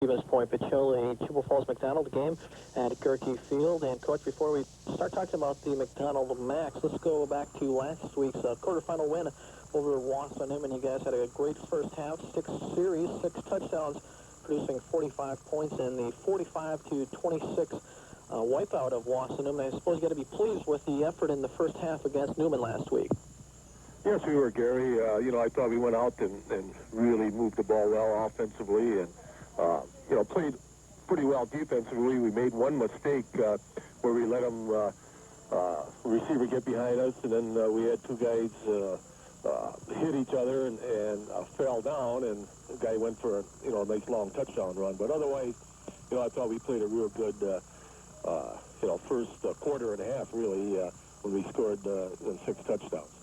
Stevens Point, Pacelli, Chippewa Falls McDonell game at Goerke Field. And Coach, before we start talking about the McDonell Max, let's go back to last week's quarterfinal win over WISAA Newman. You guys had a great first half, 6 series, 6 touchdowns, producing 45 points in the 45-26 wipeout of WISAA Newman. I suppose you got to be pleased with the effort in the first half against Newman last week. Yes, we were, Gary. I thought we went out and really moved the ball well offensively and, played pretty well defensively. We made one mistake where we let them, receiver get behind us, and then we had two guys hit each other and fell down, and the guy went for a nice long touchdown run. But otherwise, I thought we played a real good, first quarter and a half, really, when we scored 6 touchdowns.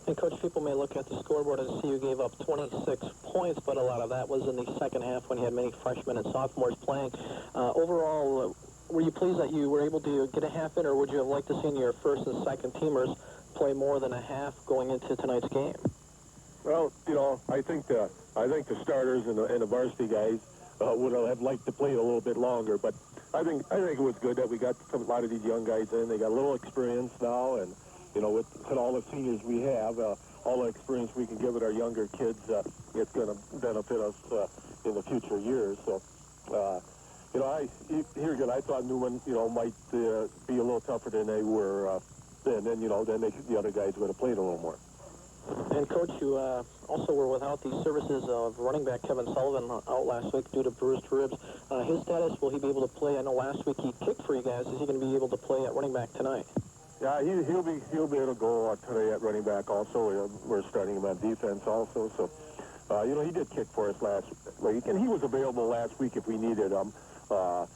And, Coach, people may look at the scoreboard and see you gave up 26 points, but a lot of that was in the second half when you had many freshmen and sophomores playing. Overall, were you pleased that you were able to get a half in, or would you have liked to see your first and second teamers play more than a half going into tonight's game? Well, I think the starters and the varsity guys would have liked to play a little bit longer, but I think it was good that we got a lot of these young guys in. They got a little experience now, and with all the seniors we have, all the experience we can give at our younger kids, it's going to benefit us in the future years. So, I thought Newman, might be a little tougher than they were. Then the other guys would have played a little more. And, Coach, you also were without the services of running back Kevin Sullivan out last week due to bruised ribs. His status, will he be able to play? I know last week he kicked for you guys. Is he going to be able to play at running back tonight? Yeah, he'll be able to go today at running back also. We're starting him on defense also. So, he did kick for us last week, and he was available last week if we needed him. But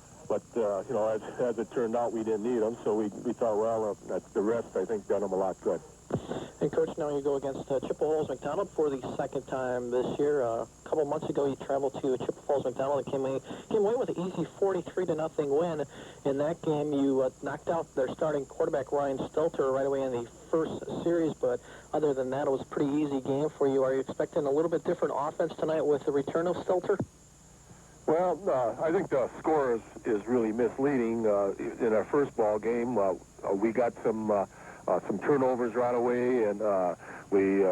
as it turned out, we didn't need him, so we thought, well, the rest, I think, done him a lot good. And, Coach, now you go against Chippewa Falls McDonell for the second time this year. A couple months ago, you traveled to Chippewa Falls McDonell and came away with an easy 43-0 win. In that game, you knocked out their starting quarterback, Ryan Stelter, right away in the first series. But other than that, it was a pretty easy game for you. Are you expecting a little bit different offense tonight with the return of Stelter? Well, I think the score is really misleading. In our first ball game, we got some turnovers right away, and we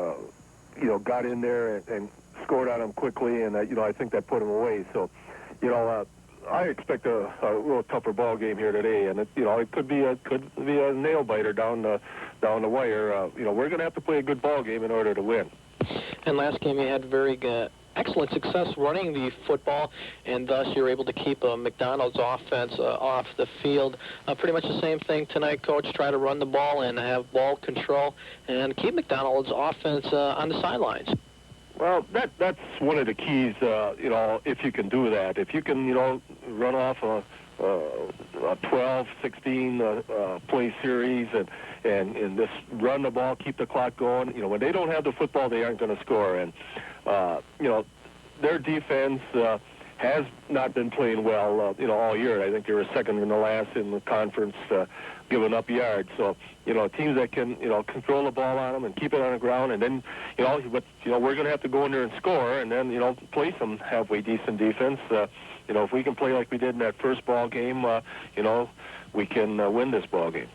got in there and scored on them quickly, and I think that put them away. So, I expect a little tougher ball game here today, and it could be a nail biter down the wire. We're going to have to play a good ball game in order to win. And last game you had very excellent success running the football, and thus you're able to keep McDonell's offense off the field. Pretty much the same thing tonight, Coach. Try to run the ball and have ball control and keep McDonell's offense on the sidelines. Well, that's one of the keys, if you can do that. If you can, run off a 12, 16 play series and just run the ball, keep the clock going. When they don't have the football, they aren't going to score. And, their defense has not been playing well, all year. I think they were second in the last in the conference, giving up yards. So, teams that can, control the ball on them and keep it on the ground, and then, we're going to have to go in there and score, and then, play some halfway decent defense. If we can play like we did in that first ball game, we can win this ball game.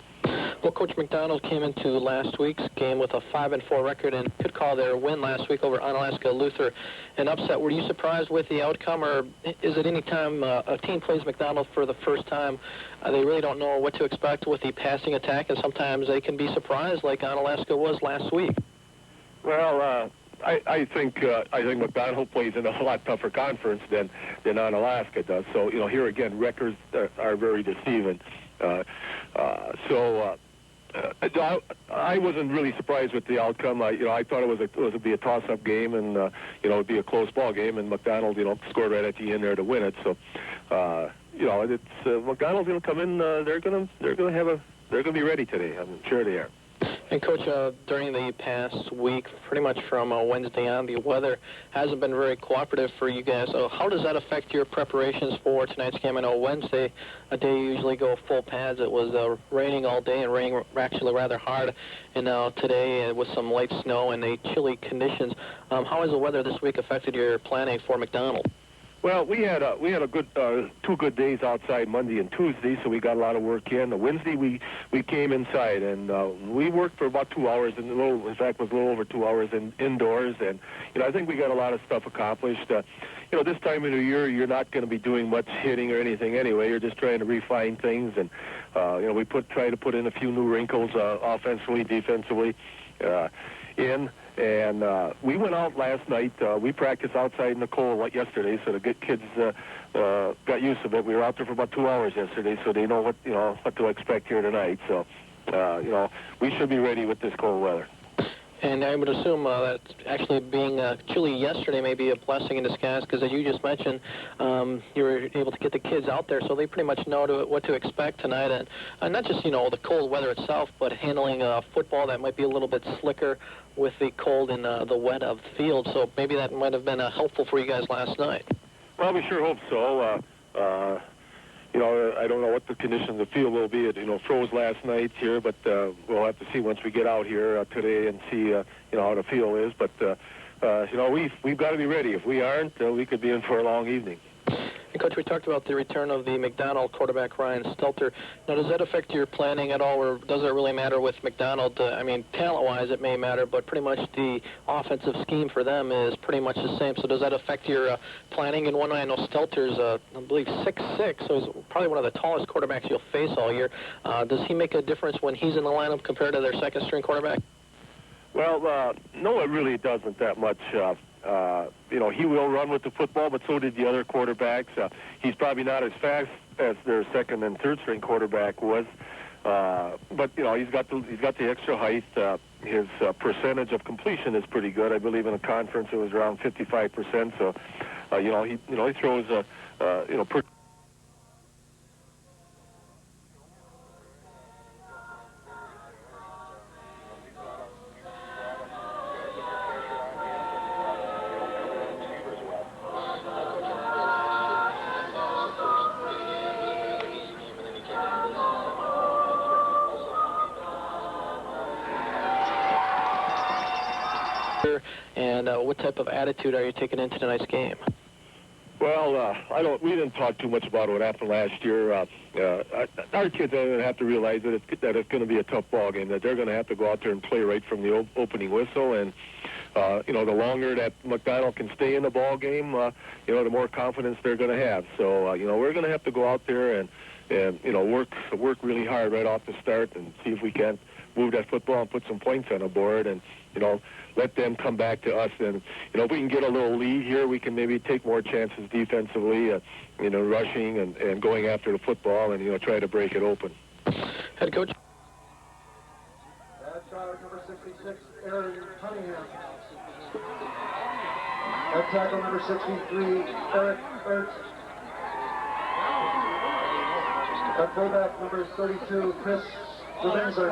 Well, Coach, McDonell came into last week's game with a 5-4 record and could call their win last week over Onalaska Luther an upset. Were you surprised with the outcome, or is it any time a team plays McDonell for the first time, they really don't know what to expect with the passing attack, and sometimes they can be surprised like Onalaska was last week? Well, I think McDonell plays in a lot tougher conference than Onalaska does. So, here again, records are very deceiving. I wasn't really surprised with the outcome. I thought it would be a toss-up game, and it would be a close ball game, and McDonell scored right at the end there to win it. So it's McDonell's going to come in. They're going to be ready today. I'm sure they are. And, Coach, during the past week, pretty much from Wednesday on, the weather hasn't been very cooperative for you guys. So how does that affect your preparations for tonight's game? I know Wednesday, a day you usually go full pads. It was raining all day and raining actually rather hard. And now today, with some light snow and chilly conditions, how has the weather this week affected your planning for McDonell? Well, we had a good 2 good days outside Monday and Tuesday, so we got a lot of work in. Wednesday we came inside and we worked for about 2 hours, and in fact was a little over 2 hours indoors. And I think we got a lot of stuff accomplished. This time of the year you're not going to be doing much hitting or anything anyway. You're just trying to refine things, and we try to put in a few new wrinkles offensively, defensively. And we went out last night. We practiced outside in the cold yesterday, so the good kids got used to it. We were out there for about 2 hours yesterday, so they know what to expect here tonight. So, we should be ready with this cold weather. And I would assume that actually being chilly yesterday may be a blessing in disguise, because as you just mentioned, you were able to get the kids out there, so they pretty much know what to expect tonight. And not just, the cold weather itself, but handling football that might be a little bit slicker with the cold and the wet of the field. So maybe that might have been helpful for you guys last night. Well, we sure hope so. I don't know what the conditions of the field will be. It, froze last night here, but we'll have to see once we get out here today and see, how the field is. But, we've got to be ready. If we aren't, we could be in for a long evening. And Coach, we talked about the return of the McDonell quarterback, Ryan Stelter. Now, does that affect your planning at all, or does it really matter with McDonell? Talent-wise, it may matter, but pretty much the offensive scheme for them is pretty much the same. So does that affect your planning in one way? I know Stelter's, I believe, 6'6", so he's probably one of the tallest quarterbacks you'll face all year. Does he make a difference when he's in the lineup compared to their second-string quarterback? Well, no, it really doesn't that much. He will run with the football, but so did the other quarterbacks. He's probably not as fast as their second and third string quarterback was, but he's got the extra height. His percentage of completion is pretty good. I believe in a conference it was around 55%. So, he throws pretty. And what type of attitude are you taking into tonight's game? Well, we didn't talk too much about what happened last year. Our kids are going to have to realize that it's going to be a tough ball game, that they're going to have to go out there and play right from the opening whistle. And, the longer that McDonell can stay in the ball game, the more confidence they're going to have. So, we're going to have to go out there and work really hard right off the start and see if we can move that football and put some points on the board and, let them come back to us. And, if we can get a little lead here, we can maybe take more chances defensively, rushing and going after the football and, try to break it open. Head coach. That's number 66, Aaron Cunningham. At tackle number 63, Eric Ertz. At fullback number 32, Chris Levenzer.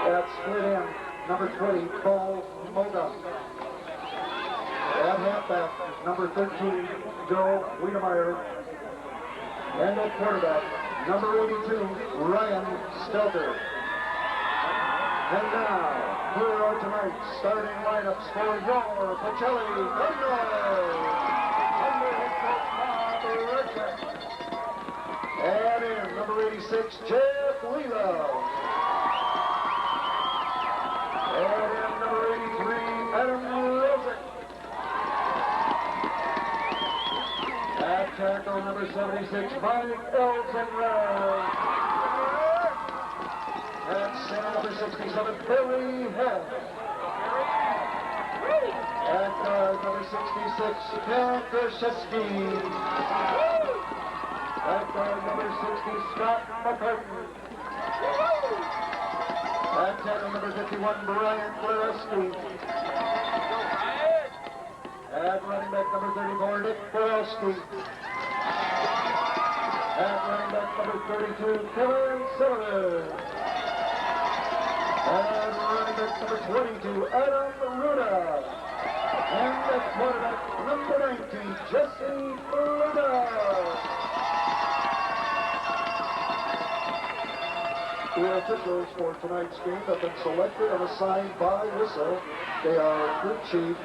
At split end, number 20, Paul Moga. At halfback, number 13, Joe Wiedemeyer. And at quarterback, number 82, Ryan Stelter. And now, here are tonight's starting lineups for your Pacelli Cardinals. Under head coach Bob Goerke. And in number 86, Jeff Wheeler. And in number 83, Adam Rosick. At tackle number 76, Mike Elsenberg. At center number 67, Billy Head. At guard number 66, Ken Krzyzewski. At guard number 60, Scott McCartan. At tackle number 51, Brian Borowski. At running back number 34, Nick Borowski. At running back number 32, Kevin Silver. And running back number 22, Adam Ruda. And at quarterback number 90, Jesse Ruda. The officials for tonight's game have been selected and assigned by WISAA. They are Crew Chief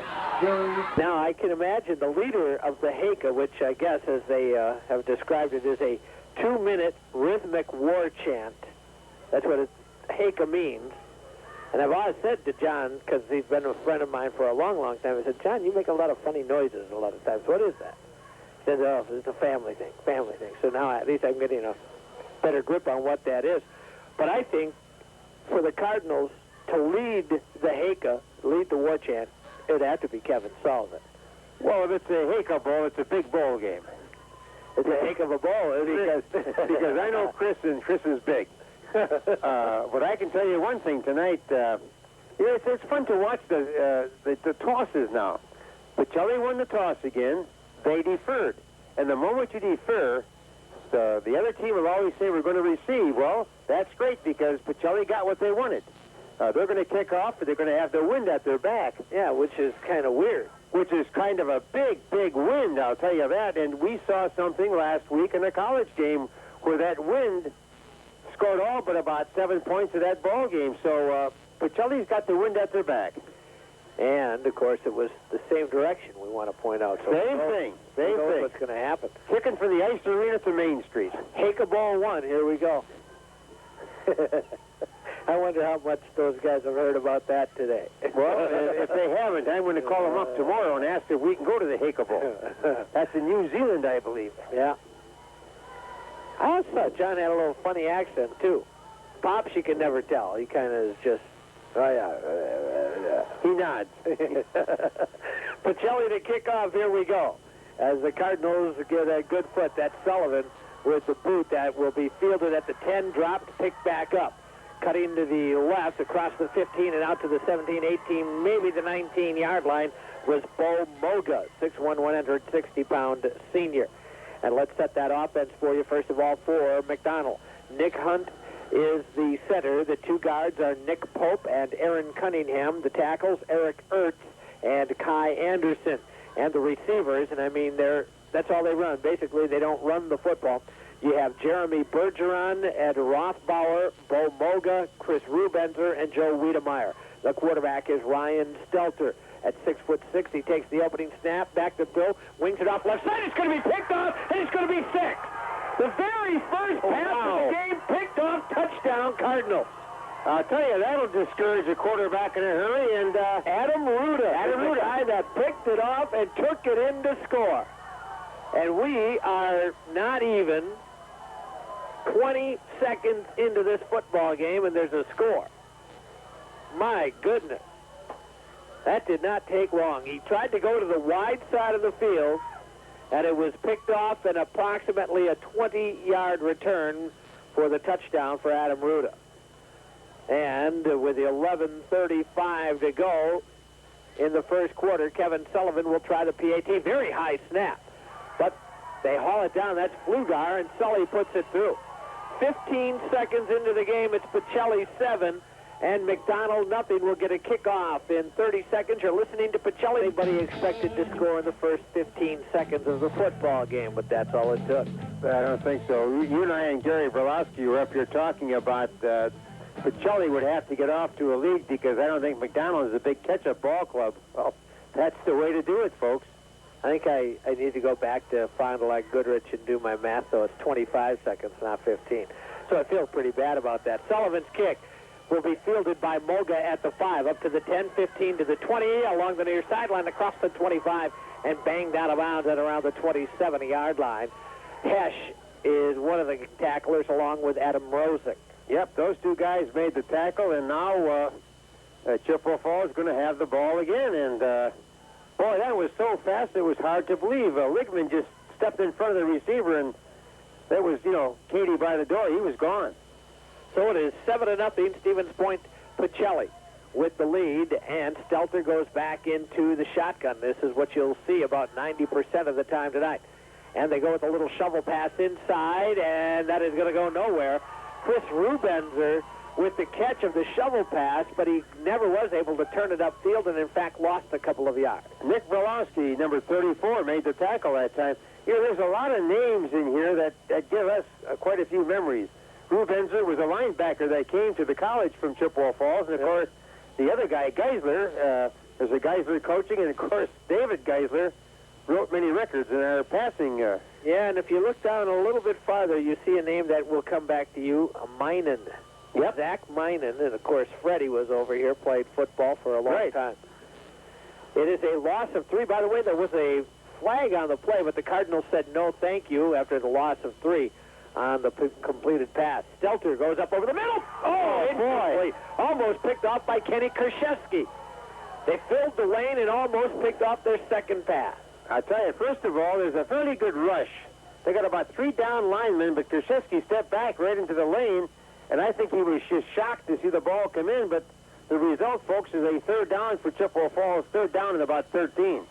Jerry. Now, I can imagine the leader of the Goerke, which I guess, as they have described it, is a 2-minute rhythmic war chant. That's what Goerke means. And I've always said to John, because he's been a friend of mine for a long, long time, I said, John, you make a lot of funny noises a lot of times. What is that? He says, oh, it's a family thing. So now at least I'm getting a better grip on what that is. But I think for the Cardinals to lead the Goerke, lead the war chant, it would have to be Kevin Sullivan. Well, if it's a Goerke bowl, it's a big bowl game. It's a heck of a bowl, because I know Chris, and Chris is big. But I can tell you one thing tonight. It's fun to watch the tosses now. Pacelli won the toss again. They deferred. And the moment you defer, the other team will always say, we're going to receive. Well, that's great because Pacelli got what they wanted. They're going to kick off, but they're going to have the wind at their back. Yeah, which is kind of weird. Which is kind of a big, big wind, I'll tell you that. And we saw something last week in a college game where that wind scored all but about 7 points of that ball game. So Pacelli's got the wind at their back. And, of course, it was the same direction, we want to point out. So Same thing. What's going to happen. Kicking from the ice arena to Main Street. Goerke Ball 1, here we go. I wonder how much those guys have heard about that today. Well, if they haven't, I'm going to call them up tomorrow and ask if we can go to the Goerke Bowl. That's in New Zealand, I believe. Yeah. I always thought John had a little funny accent, too. Pops, you can never tell. He kind of is just, oh, yeah. He nods. Pacelli to kick off, here we go. As the Cardinals get a good foot, that's Sullivan with the boot that will be fielded at the 10, dropped, picked back up. Cutting to the left, across the 15 and out to the 17, 18, maybe the 19-yard line was Bo Moga, 6'1", 160-pound senior. And let's set that offense for you, first of all, for McDonell. Nick Hunt is the center. The two guards are Nick Pope and Aaron Cunningham. The tackles, Eric Ertz and Kai Anderson. And the receivers, and I mean, that's all they run. Basically, they don't run the football. You have Jeremy Bergeron, Ed Rothbauer, Bo Moga, Chris Rubenzer, and Joe Wiedemeyer. The quarterback is Ryan Stelter. At 6'6", he takes the opening snap, back to throw, wings it off left side. It's going to be picked off, and it's going to be six. The very first pass of the game, picked off, touchdown, Cardinals. I'll tell you, that'll discourage a quarterback in a hurry. And Adam Ruda, the guy that picked it off and took it in to score. And we are not even 20 seconds into this football game, and there's a score. My goodness. That did not take long. He tried to go to the wide side of the field, and it was picked off in approximately a 20-yard return for the touchdown for Adam Ruda. And with 11:35 to go in the first quarter, Kevin Sullivan will try the PAT. Very high snap. But they haul it down. That's Flugar, and Sully puts it through. 15 seconds into the game, it's Pacelli 7, and McDonell nothing. Will get a kickoff in 30 seconds. You're listening to Pacelli. Anybody expected to score in the first 15 seconds of the football game, but that's all it took. I don't think so. You and I and Gary Brolowski were up here talking about Pacelli would have to get off to a lead because I don't think McDonell is a big catch-up ball club. Well, that's the way to do it, folks. I think I need to go back to Fond du Lac Goodrich and do my math, so it's 25 seconds, not 15. So I feel pretty bad about that. Sullivan's kick will be fielded by Moga at the 5, up to the 10, 15 to the 20, along the near sideline, across the 25, and banged out of bounds at around the 27-yard line. Hesh is one of the tacklers, along with Adam Rosick. Yep, those two guys made the tackle, and now Chippewa Falls is going to have the ball again. And, boy, that was so fast it was hard to believe. Ligman just stepped in front of the receiver, and that was, Katie by the door. He was gone. So it is 7-0, Stevens Point, Pacelli with the lead, and Stelter goes back into the shotgun. This is what you'll see about 90% of the time tonight. And they go with a little shovel pass inside, and that is going to go nowhere. Chris Rubenzer with the catch of the shovel pass, but he never was able to turn it upfield and, in fact, lost a couple of yards. Nick Brolowski, number 34, made the tackle that time. There's a lot of names in here that give us quite a few memories. Rubenzer was a linebacker that came to the college from Chippewa Falls, and, of course, the other guy, Geisler, There's a Geisler coaching, and of course, David Geisler wrote many records in our passing. Yeah, and if you look down a little bit farther, you see a name that will come back to you, Minen. Yep. Zach Minen, and of course, Freddie was over here, played football for a long time. It is a loss of 3. By the way, there was a flag on the play, but the Cardinals said no thank you after the loss of 3 on the completed pass. Stelter goes up over the middle. Oh, boy. Almost picked off by Kenny Krzyzewski. They filled the lane and almost picked off their second pass. I tell you, first of all, there's a fairly good rush. They got about 3 down linemen, but Krzyzewski stepped back right into the lane, and I think he was just shocked to see the ball come in, but the result, folks, is a 3rd down for Chippewa Falls, 3rd down and about 13.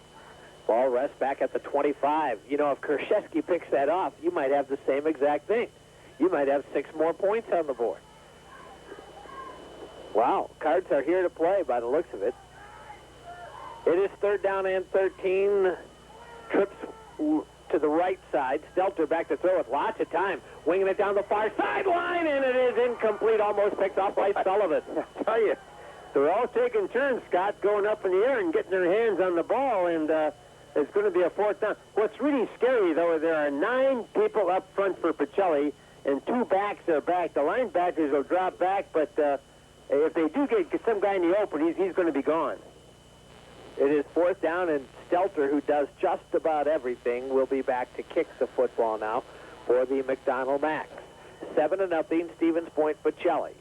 Ball rests back at the 25. You know, if Krzyzewski picks that off, you might have the same exact thing. You might have 6 more points on the board. Wow, Cards are here to play by the looks of it. It is 3rd down and 13. Trips to the right side. Stelter back to throw with lots of time. Winging it down the far sideline, and it is incomplete. Almost picked off by Sullivan. I tell you, they're all taking turns, Scott, going up in the air and getting their hands on the ball, and it's going to be a 4th down. What's really scary, though, there are 9 people up front for Pacelli, and 2 backs are back. The linebackers will drop back, but if they do get some guy in the open, he's going to be gone. It is 4th down, and Stelter, who does just about everything, will be back to kick the football now for the McDonell Max. 7-0, Stevens Point, Pacelli.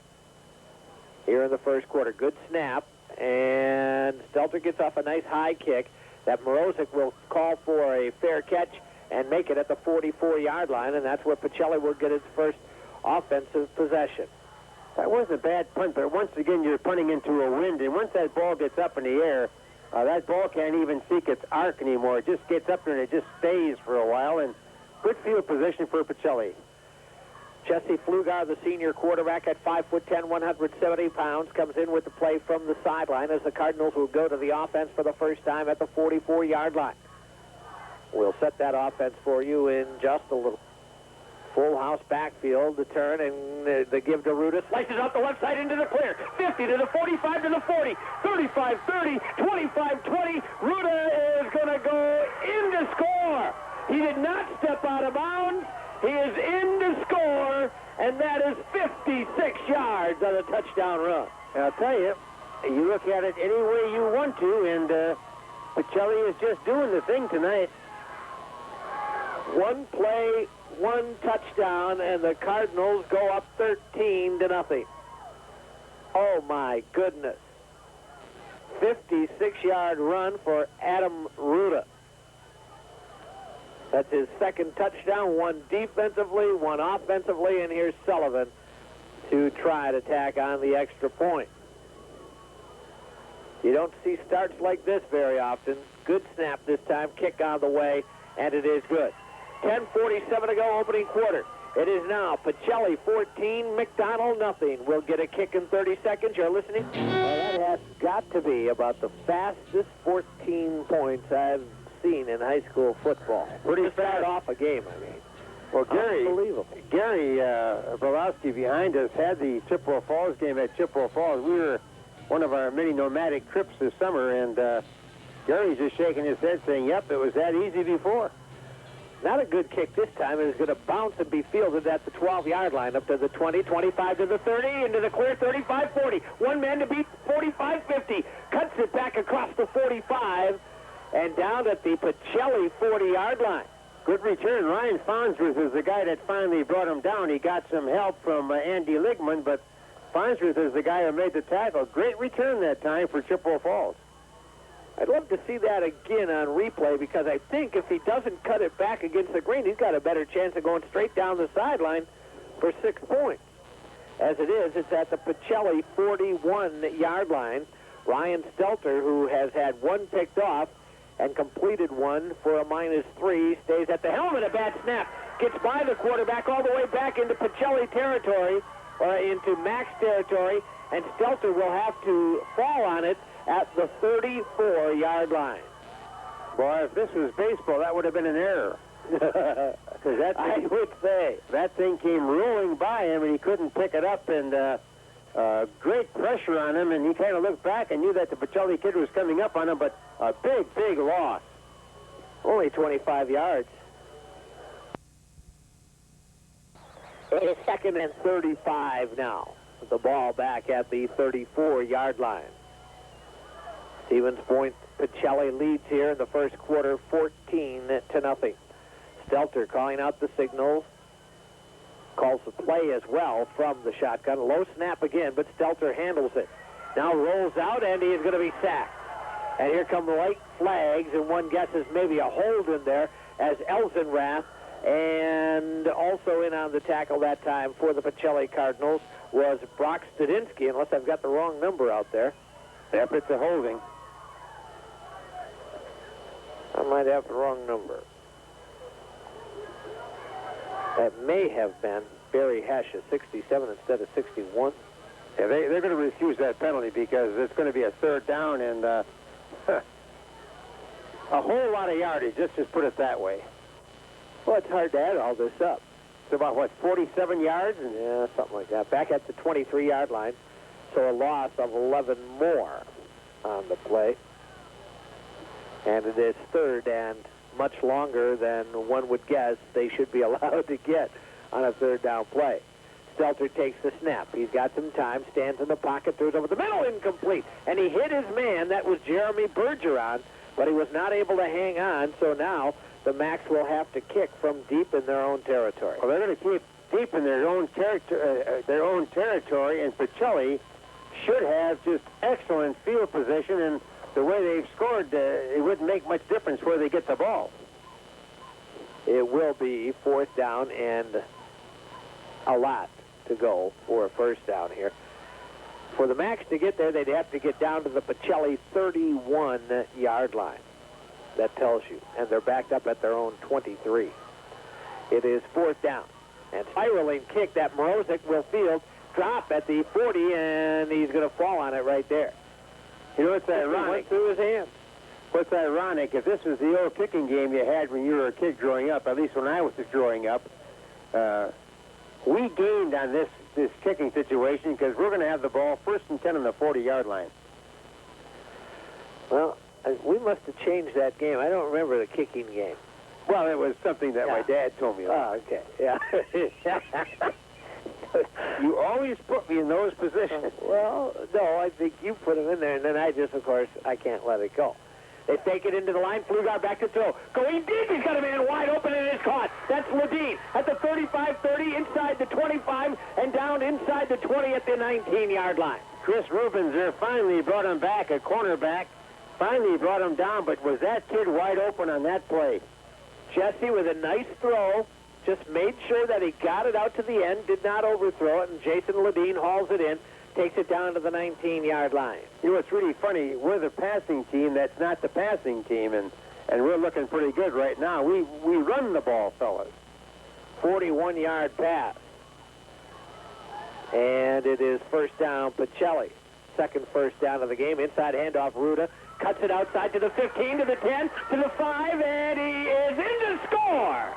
Here in the first quarter, good snap, and Stelter gets off a nice high kick that Morozic will call for a fair catch and make it at the 44-yard line, and that's where Pacelli will get its first offensive possession. That wasn't a bad punt, but once again, you're punting into a wind, and once that ball gets up in the air, that ball can't even seek its arc anymore. It just gets up there and it just stays for a while, and good field position for Pacelli. Jesse Pflugar, the senior quarterback at 5'10", 170 pounds, comes in with the play from the sideline as the Cardinals will go to the offense for the first time at the 44-yard line. We'll set that offense for you in just a little. Full house backfield, the turn, and the give to Ruda. Slices up the left side into the clear. 50 to the 45 to the 40. 35, 30, 25, 20. Ruda is going to go in to score. He did not step out of bounds. He is in to score, and that is 56 yards on a touchdown run. I'll tell you, you look at it any way you want to, and Pacelli is just doing the thing tonight. One play, 1 touchdown, and the Cardinals go up 13-0. Oh, my goodness. 56-yard run for Adam Ruda. That's his 2nd touchdown, 1 defensively, 1 offensively, and here's Sullivan to try to tack on the extra point. You don't see starts like this very often. Good snap this time, kick on the way, and it is good. 10:47 to go, opening quarter. It is now Pacelli 14, McDonell nothing. We'll get a kick in 30 seconds. You're listening? Well, that has got to be about the fastest 14 points I've seen in high school football. Pretty to start fast. off a game, I mean. Well, Gary Brolowski behind us had the Chippewa Falls game at Chippewa Falls. We were one of our many nomadic trips this summer, and Gary's just shaking his head saying, yep, it was that easy before. Not a good kick this time. It is going to bounce and be fielded at the 12-yard line, up to the 20, 25 to the 30, into the clear 35, 40. One man to beat 45, 50. Cuts it back across the 45 and down at the Pacelli 40-yard line. Good return. Ryan Farnsworth is the guy that finally brought him down. He got some help from Andy Ligman, but Farnsworth is the guy who made the tackle. Great return that time for Chippewa Falls. I'd love to see that again on replay, because I think if he doesn't cut it back against the green, he's got a better chance of going straight down the sideline for 6 points. As it is, it's at the Pacelli 41-yard line. Ryan Stelter, who has had 1 picked off and completed 1 for a -3, stays at the helm, and a bad snap. Gets by the quarterback all the way back into Pacelli territory, or into Max territory, and Stelter will have to fall on it at the 34-yard line. Boy, if this was baseball, that would have been an error. I would say. That thing came rolling by him, and he couldn't pick it up, and great pressure on him, and he kind of looked back and knew that the Pacelli kid was coming up on him, but a big, big loss. Only 25 yards. It is 2nd and 35 now. With the ball back at the 34-yard line. Stevens Point, Pacelli leads here in the first quarter, 14-0. Stelter calling out the signals. Calls the play as well from the shotgun. Low snap again, but Stelter handles it. Now rolls out, and he is going to be sacked. And here come late flags, and one guesses maybe a hold in there as Elzenrath, and also in on the tackle that time for the Pacelli Cardinals was Brock Studinsky, unless I've got the wrong number out there. Yep, it's a holding. I might have the wrong number. That may have been Barry Hesha, 67 instead of 61. Yeah, they're going to refuse that penalty because it's going to be a 3rd down and a whole lot of yardage. Let's just put it that way. Well, it's hard to add all this up. It's about, what, 47 yards? Yeah, something like that. Back at the 23-yard line, so a loss of 11 more on the play. And it is 3rd and much longer than one would guess they should be allowed to get on a 3rd down play. Stelter takes the snap. He's got some time, stands in the pocket, throws over the middle, incomplete. And he hit his man. That was Jeremy Bergeron, but he was not able to hang on, so now the Macs will have to kick from deep in their own territory. Well, they're going to keep deep in their own territory, and Pacelli should have just excellent field position, and the way they've scored, it wouldn't make much difference where they get the ball. It will be 4th down and a lot to go for a 1st down here. For the Macs to get there, they'd have to get down to the Pacelli 31-yard line. That tells you. And they're backed up at their own 23. It is 4th down. And spiraling kick that Morozic will field, drop at the 40, and he's going to fall on it right there. You know, it's ironic. Went through his hands. What's ironic, if this was the old kicking game you had when you were a kid growing up, at least when I was growing up, we gained on this kicking situation because we're going to have the ball 1st and 10 on the 40-yard line. Well, we must have changed that game. I don't remember the kicking game. Well, it was something that my dad told me. Oh, okay. Yeah. You always put me in those positions. Well, no, I think you put him in there, and then I just, of course, I can't let it go. They take it into the line. Pflugar back to throw. Going deep. He's got a man wide open, and it's caught. That's Ledeen at the 35-30, inside the 25, and down inside the 20 at the 19-yard line. Chris Rubens there finally brought him back, a cornerback. Finally brought him down, but was that kid wide open on that play? Jesse with a nice throw. Just made sure that he got it out to the end, did not overthrow it, and Jason Ledeen hauls it in, takes it down to the 19-yard line. You know, it's really funny. We're the passing team that's not the passing team, and we're looking pretty good right now. We run the ball, fellas. 41-yard pass. And it is 1st down, Pacelli. 2nd 1st down of the game. Inside handoff, Ruda. Cuts it outside to the 15, to the 10, to the 5, and he is in to score!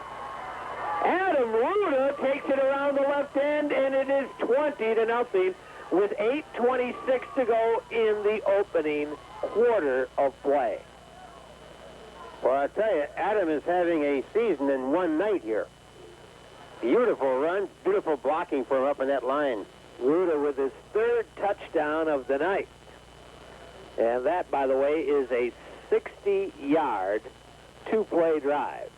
Adam Ruda takes it around the left end, and it is 20-0 with 8:26 to go in the opening quarter of play. Well, I tell you, Adam is having a season in one night here. Beautiful run, beautiful blocking for him up in that line. Ruda with his 3rd touchdown of the night. And that, by the way, is a 60-yard, 2-play drive.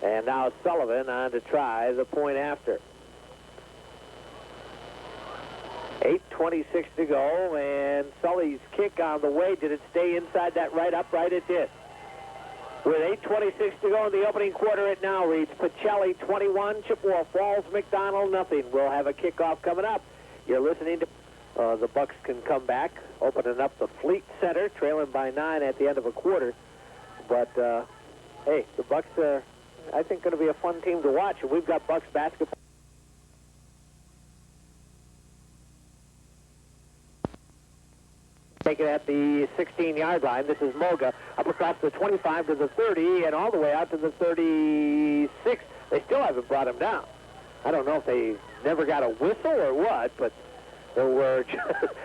And now Sullivan on to try the point after. 8:26 to go, and Sully's kick on the way. Did it stay inside that right upright? It did. With 8:26 to go in the opening quarter, it now reads Pacelli 21, Chippewa Falls, McDonell nothing. We'll have a kickoff coming up. You're listening to the Bucks can come back, opening up the Fleet Center, trailing by 9 at the end of a quarter. But, hey, the Bucks are, I think, going to be a fun team to watch. And we've got Bucks basketball. Take it at the 16-yard line. This is Moga up across the 25 to the 30 and all the way out to the 36. They still haven't brought him down. I don't know if they never got a whistle or what, but So we're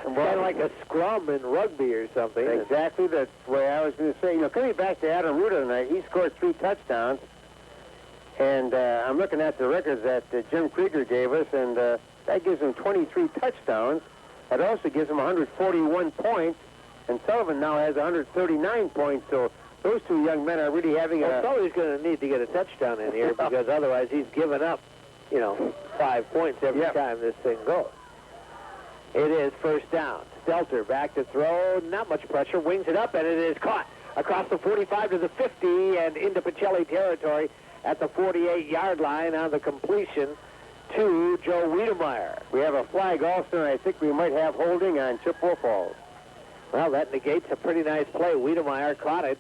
kind of like a scrum in rugby or something. Exactly the way I was going to say. Coming back to Adam Ruda tonight, he scored 3 touchdowns. And I'm looking at the records that Jim Krieger gave us, and that gives him 23 touchdowns. That also gives him 141 points. And Sullivan now has 139 points. So those two young men are really having Sullivan's going to need to get a touchdown in here because otherwise he's given up, 5 points every time this thing goes. It is first down. Stelter back to throw. Not much pressure. Wings it up, and it is caught across the 45 to the 50 and into Pacelli territory at the 48-yard line on the completion to Joe Wiedemeyer. We have a flag also, and I think we might have holding on Chippewa Falls. Well, that negates a pretty nice play. Wiedemeyer caught it,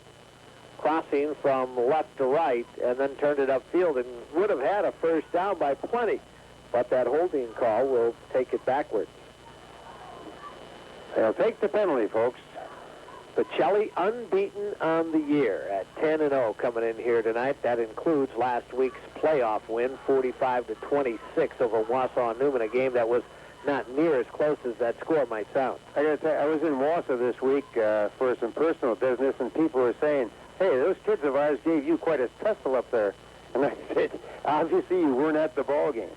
crossing from left to right, and then turned it upfield and would have had a first down by plenty. But that holding call will take it backwards. They'll take the penalty, folks. Pacelli unbeaten on the year at 10-0 coming in here tonight. That includes last week's playoff win, 45-26 over Wausau Newman, a game that was not near as close as that score might sound. I got to tell you, I was in Wausau this week for some personal business, and people were saying, "Hey, those kids of ours gave you quite a tussle up there." And I said, "Obviously, you weren't at the ball game."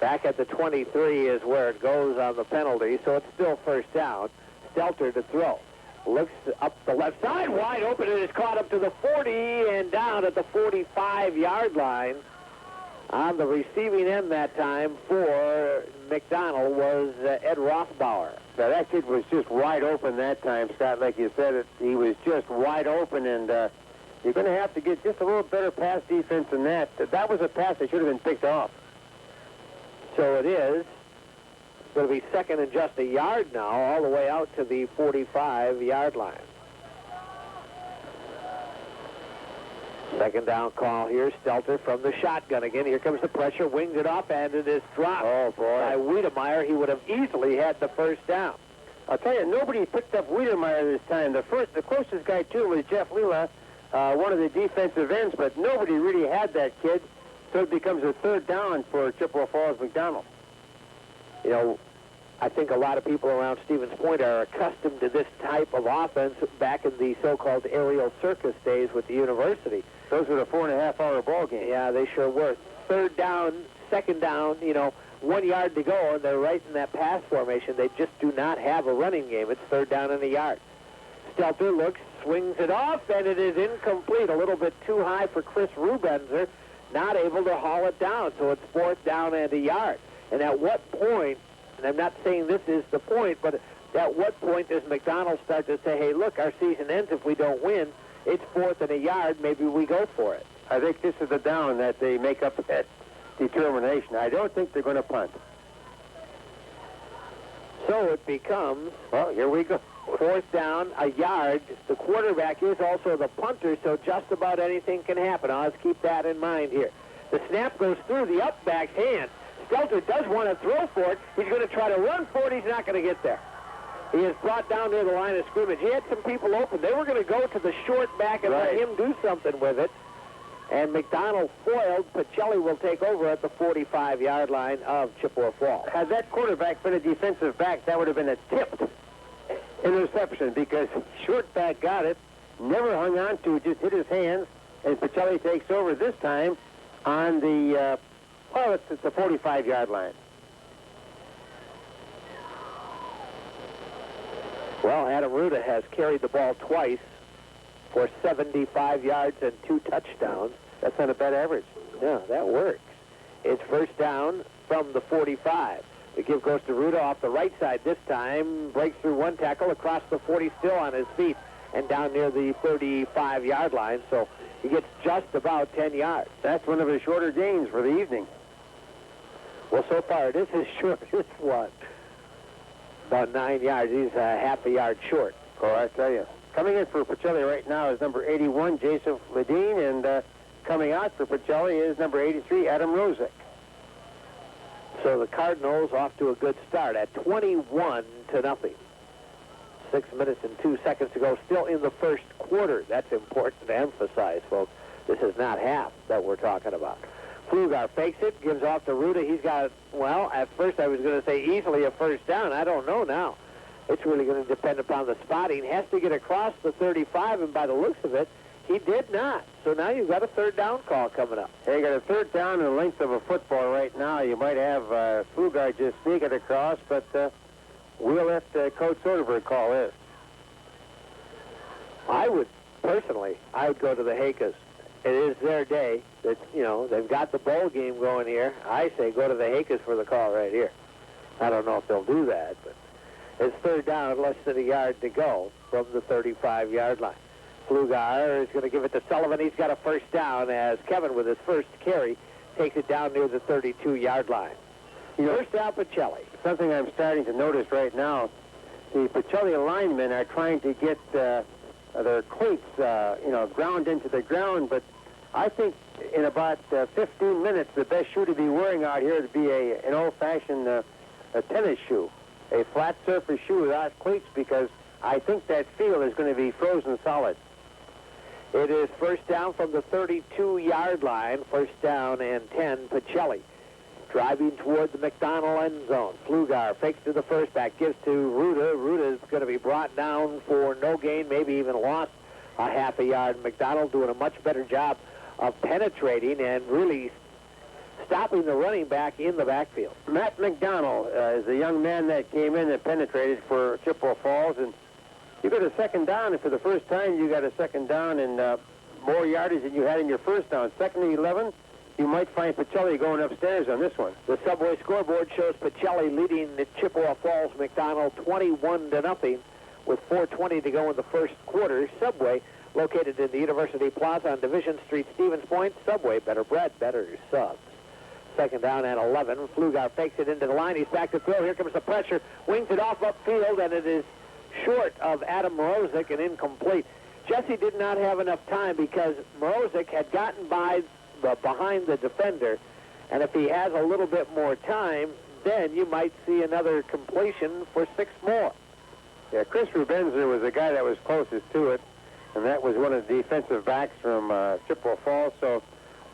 Back at the 23 is where it goes on the penalty, so it's still first down. Stelter to throw. Looks up the left side, wide open. It is caught up to the 40 and down at the 45-yard line. On the receiving end that time for McDonell was Ed Rothbauer. Now, that kid was just wide open that time, Scott, like you said. He was just wide open, and you're going to have to get just a little better pass defense than that. That was a pass that should have been picked off. So it is. It's going to be second and just a yard now, all the way out to the 45-yard line. Second down call here. Stelter from the shotgun again. Here comes the pressure. Wings it off, and it is dropped by Wiedemeyer. He would have easily had the first down. I'll tell you, nobody picked up Wiedemeyer this time. The closest guy to him was Jeff Lila, one of the defensive ends, but nobody really had that kid. So it becomes a third down for Chippewa Falls McDonell. I think a lot of people around Stevens Point are accustomed to this type of offense back in the so-called aerial circus days with the university. Those were the 4.5-hour ball games. Yeah, they sure were. Third down, second down, 1 yard to go, and they're right in that pass formation. They just do not have a running game. It's third down and a yard. Stelter looks, swings it off, and it is incomplete. A little bit too high for Chris Rubenzer. Not able to haul it down, so it's fourth down and a yard. And at what point, and I'm not saying this is the point, but at what point does McDonell start to say, hey, look, our season ends if we don't win. It's fourth and a yard. Maybe we go for it. I think this is the down that they make up that determination. I don't think they're going to punt. So it becomes, well, here we go. Fourth down, a yard. The quarterback is also the punter, so just about anything can happen. Now, let's keep that in mind here. The snap goes through the up back's hand. Stelter does want to throw for it. He's going to try to run for it. He's not going to get there. He is brought down near the line of scrimmage. He had some people open. They were going to go to the short back and let him do something with it. And McDonell foiled. Pacelli will take over at the 45-yard line of Chippewa Falls. Had that quarterback been a defensive back, that would have been a tipped interception because short back got it, never hung on to it, just hit his hands, and Pacelli takes over this time on the, it's the 45-yard line. Well, Adam Ruda has carried the ball twice for 75 yards and 2 touchdowns. That's not a bad average. Yeah, that works. It's first down from the 45. The give goes to Ruda off the right side this time. Breaks through one tackle across the 40, still on his feet, and down near the 35-yard line. So he gets just about 10 yards. That's one of his shorter gains for the evening. Well, so far it is his shortest one. About 9 yards. He's half a yard short. Oh, I tell you. Coming in for Pacelli right now is number 81, Jason Ledeen, and coming out for Pacelli is number 83, Adam Rozek. So the Cardinals off to a good start at 21-0. 6 minutes and 2 seconds to go, still in the first quarter. That's important to emphasize, folks. This is not half that we're talking about. Flugar fakes it, gives off to Ruda. He's got, well, at first I was going to say easily a first down. I don't know now. It's really going to depend upon the spotting. Has to get across the 35, and by the looks of it, he did not. So now you've got a third down call coming up. Hey, you got a third down in the length of a football right now. You might have Flugar just sneak it across, but we'll let Coach Soderberg call this. I would go to the Hakers. It is their day. That, you know, they've got the bowl game going here. I say go to the Hakers for the call right here. I don't know if they'll do that, but it's third down, less than a yard to go from the 35-yard line. Flugar is going to give it to Sullivan. He's got a first down as Kevin, with his first carry, takes it down near the 32-yard line. First down, Pacelli. Something I'm starting to notice right now, the Pacelli linemen are trying to get their cleats, ground into the ground, but I think in about 15 minutes, the best shoe to be wearing out here would be an old-fashioned a tennis shoe, a flat surface shoe without cleats, because I think that field is going to be frozen solid. It is first down from the 32-yard line, first down and 10, Pacelli. Driving toward the McDonell end zone. Flugar fakes to the first back, gives to Ruda. Ruda is going to be brought down for no gain, maybe even lost a half a yard. McDonell doing a much better job of penetrating and really stopping the running back in the backfield. Matt McDonell is a young man that came in and penetrated for Chippewa Falls, and you got a second down, and for the first time you got a second down and more yardage than you had in your first down. Second and 11, you might find Pacelli going upstairs on this one. The Subway scoreboard shows Pacelli leading the Chippewa Falls McDonell 21-0 with 4:20 to go in the first quarter. Subway, located in the University Plaza on Division Street, Stevens Point. Subway, better bread, better subs. Second down and 11. Flugar fakes it into the line. He's back to throw. Here comes the pressure. Wings it off upfield, and it is short of Adam Mrozik and incomplete. Jesse did not have enough time because Mrozik had gotten behind the defender, and if he has a little bit more time, then you might see another completion for 6 more. Yeah, Chris Rubenzer was the guy that was closest to it, and that was one of the defensive backs from Chippewa Falls. So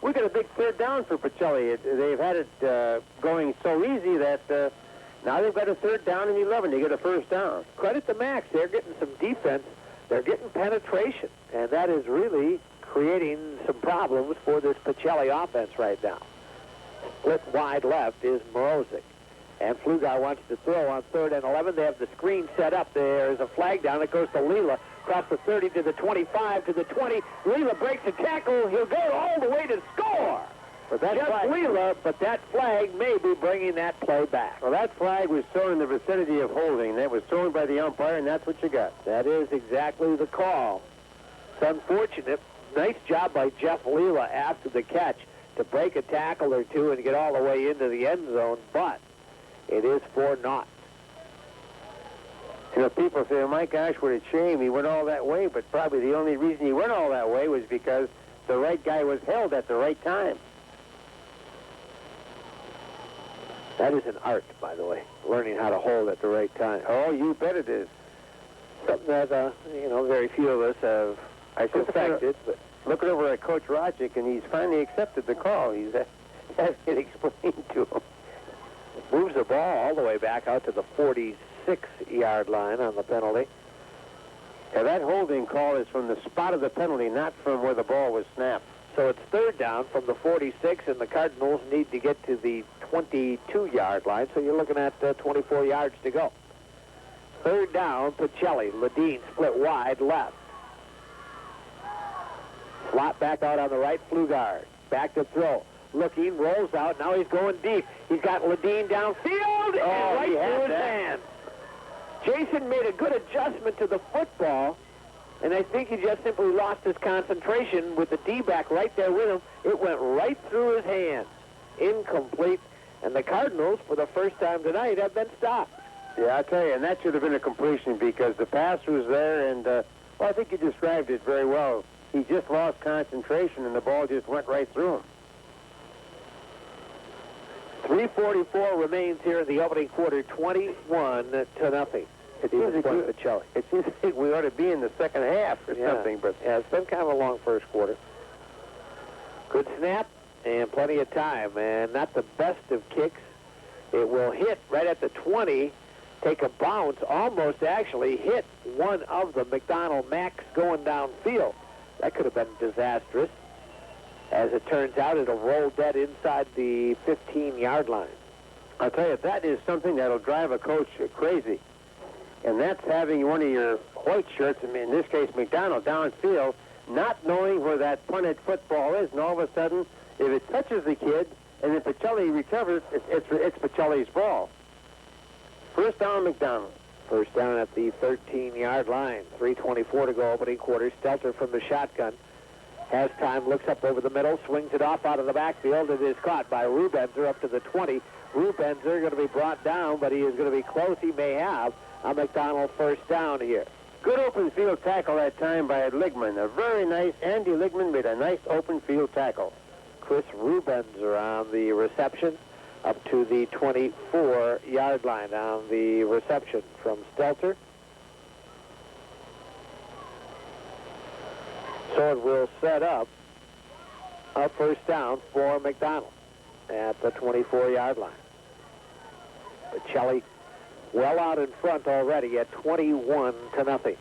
we got a big third down for Pacelli. They've had it going so easy that now they've got a third down and 11. They get a first down. Credit to Max. They're getting some defense. They're getting penetration, and that is really creating some problems for this Pacelli offense right now. Split wide left is Mrozik. And Flugar wants to throw on 3rd and 11. They have the screen set up. There's a flag down. It goes to Leela. Across the 30 to the 25 to the 20. Leela breaks a tackle. He'll go all the way to score. But that Just flag, Leela, but that flag may be bringing that play back. well, that flag was thrown in the vicinity of holding. That was thrown by the umpire, and that's what you got. That is exactly the call. It's unfortunate. Nice job by Jeff Leela after the catch to break a tackle or two and get all the way into the end zone, but it is 4-0. You know, people say, oh, my gosh, what a shame he went all that way, but probably the only reason he went all that way was because the right guy was held at the right time. That is an art, by the way, learning how to hold at the right time. Oh, you bet it is. Something that, very few of us have perfected. But looking over at Coach Rodgick, and he's finally accepted the call. He's having it explained to him. Moves the ball all the way back out to the 46-yard line on the penalty. Yeah, that holding call is from the spot of the penalty, not from where the ball was snapped. So it's third down from the 46, and the Cardinals need to get to the 22-yard line, so you're looking at 24 yards to go. Third down, Pacelli. Ledeen split wide left. Slot back out on the right, Flugar. Back to throw. Looking, rolls out. Now he's going deep. He's got Ledeen downfield and right through his hands. Jason made a good adjustment to the football, and I think he just simply lost his concentration with the D-back right there with him. It went right through his hands. Incomplete. And the Cardinals, for the first time tonight, have been stopped. Yeah, I tell you, and that should have been a completion because the pass was there, and, I think you described it very well. He just lost concentration, and the ball just went right through him. 3:44 remains here in the opening quarter, 21-0. It seems like we ought to be in the second half or something, but yeah, it's been kind of a long first quarter. Good snap, and plenty of time, and not the best of kicks. It will hit right at the 20, take a bounce, almost actually hit one of the McDonell Macs going downfield. That could have been disastrous. As it turns out, it'll roll dead inside the 15-yard line. I'll tell you, that is something that'll drive a coach crazy. And that's having one of your white shirts, I mean, in this case McDonell, downfield, not knowing where that punted football is, and all of a sudden, if it touches the kid, and then Pacelli recovers, it's Pacelli's ball. First down, McDonell. First down at the 13-yard line. 3:24 to go, opening quarter. Stelter from the shotgun. Has time, looks up over the middle, swings it off out of the backfield. It is caught by Rubenzer up to the 20. Rubenzer going to be brought down, but he is going to be close. He may have a McDonell first down here. Good open field tackle that time by Ligman. A very nice, Andy Ligman made a nice open field tackle. Chris Rubenzer on the reception up to the 24-yard line on the reception from Stelter. So it will set up a first down for McDonell at the 24-yard line. Pacelli well out in front already at 21-0.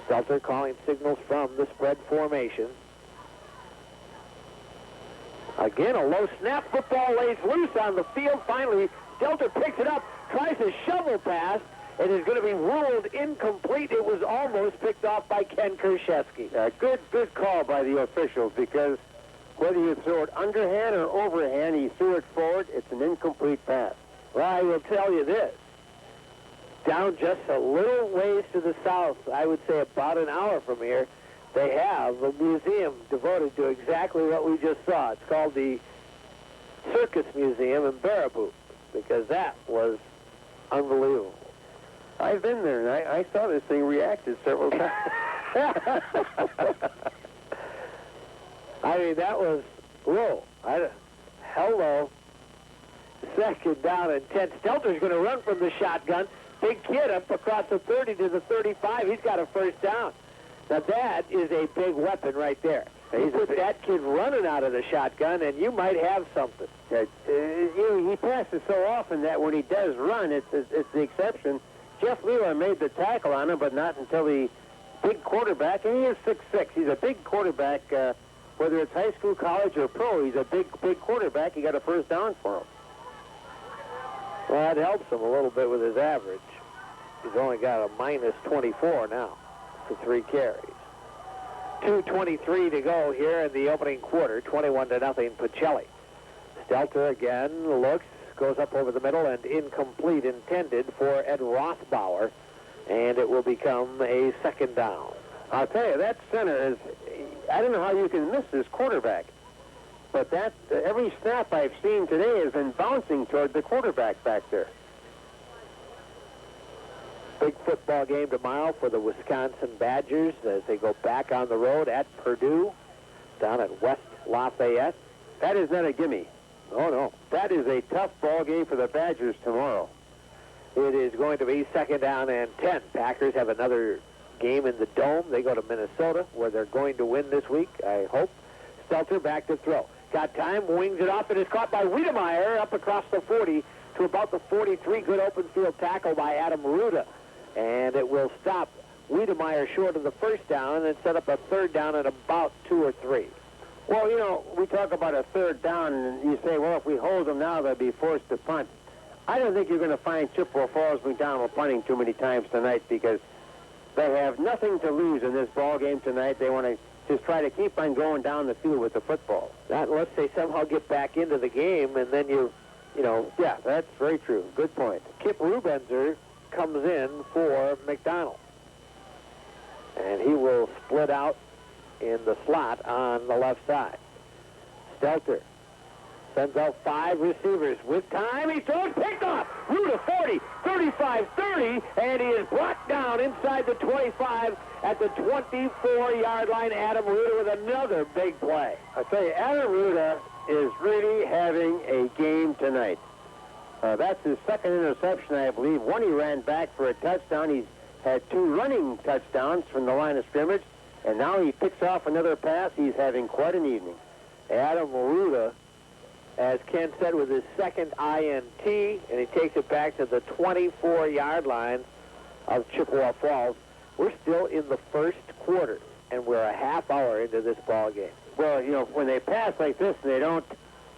Stelter calling signals from the spread formation. Again, a low snap. Football lays loose on the field. Finally, Stelter picks it up, tries a shovel pass. It is going to be ruled incomplete. It was almost picked off by Ken Krzyzewski. Good call by the officials, because whether you throw it underhand or overhand, he threw it forward. It's an incomplete pass. Well, I will tell you this. Down just a little ways to the south, I would say about an hour from here, they have a museum devoted to exactly what we just saw. It's called the Circus Museum in Baraboo, because that was unbelievable. I've been there, and I saw this thing reacted several times. I mean, that was, whoa. Hello. Second down and 10. Stelter's going to run from the shotgun. Big kid up across the 30 to the 35. He's got a first down. Now, that is a big weapon right there. You put that kid running out of the shotgun, and you might have something. He passes so often that when he does run, it's the exception. Jeff Wheeler made the tackle on him, but not until the big quarterback, and he is 6'6". He's a big quarterback, whether it's high school, college, or pro. He's a big quarterback. He got a first down for him. Well, that helps him a little bit with his average. He's only got a minus 24 now for 3 carries. 2:23 to go here in the opening quarter. 21-0 Pacelli. Stelter again looks, goes up over the middle, and incomplete, intended for Ed Rothbauer, and it will become a second down. I'll tell you, that center is, I don't know how you can miss this quarterback, but that every snap I've seen today has been bouncing toward the quarterback back there. Big football game tomorrow for the Wisconsin Badgers as they go back on the road at Purdue down at West Lafayette. That is not a gimme. Oh, no. That is a tough ball game for the Badgers tomorrow. It is going to be second down and 10. Packers have another game in the Dome. They go to Minnesota, where they're going to win this week, I hope. Stelter back to throw. Got time, wings it off, and is caught by Wiedemeyer up across the 40 to about the 43. Good open field tackle by Adam Ruda. And it will stop Wiedemeyer short of the first down and set up a third down at about 2 or 3. Well, you know, we talk about a third down, and you say, well, if we hold them now, they'll be forced to punt. I don't think you're going to find Chippewa Falls McDonell punting too many times tonight, because they have nothing to lose in this ball game tonight. They want to just try to keep on going down the field with the football. Not unless they somehow get back into the game, and then you know. Yeah, that's very true. Good point. Kip Rubenzer comes in for McDonell. And he will split out in the slot on the left side. Stelter sends out 5 receivers. With time, he throws, picked off. Ruda 40, 35, 30, and he is brought down inside the 25 at the 24-yard line. Adam Ruda with another big play. I tell you, Adam Ruda is really having a game tonight. That's his second interception, I believe. One he ran back for a touchdown. He's had 2 running touchdowns from the line of scrimmage, and now he picks off another pass. He's having quite an evening. Adam Maruda, as Ken said, with his second INT, and he takes it back to the 24-yard line of Chippewa Falls. We're still in the first quarter, and we're a half hour into this ball game. Well, you know, when they pass like this and they don't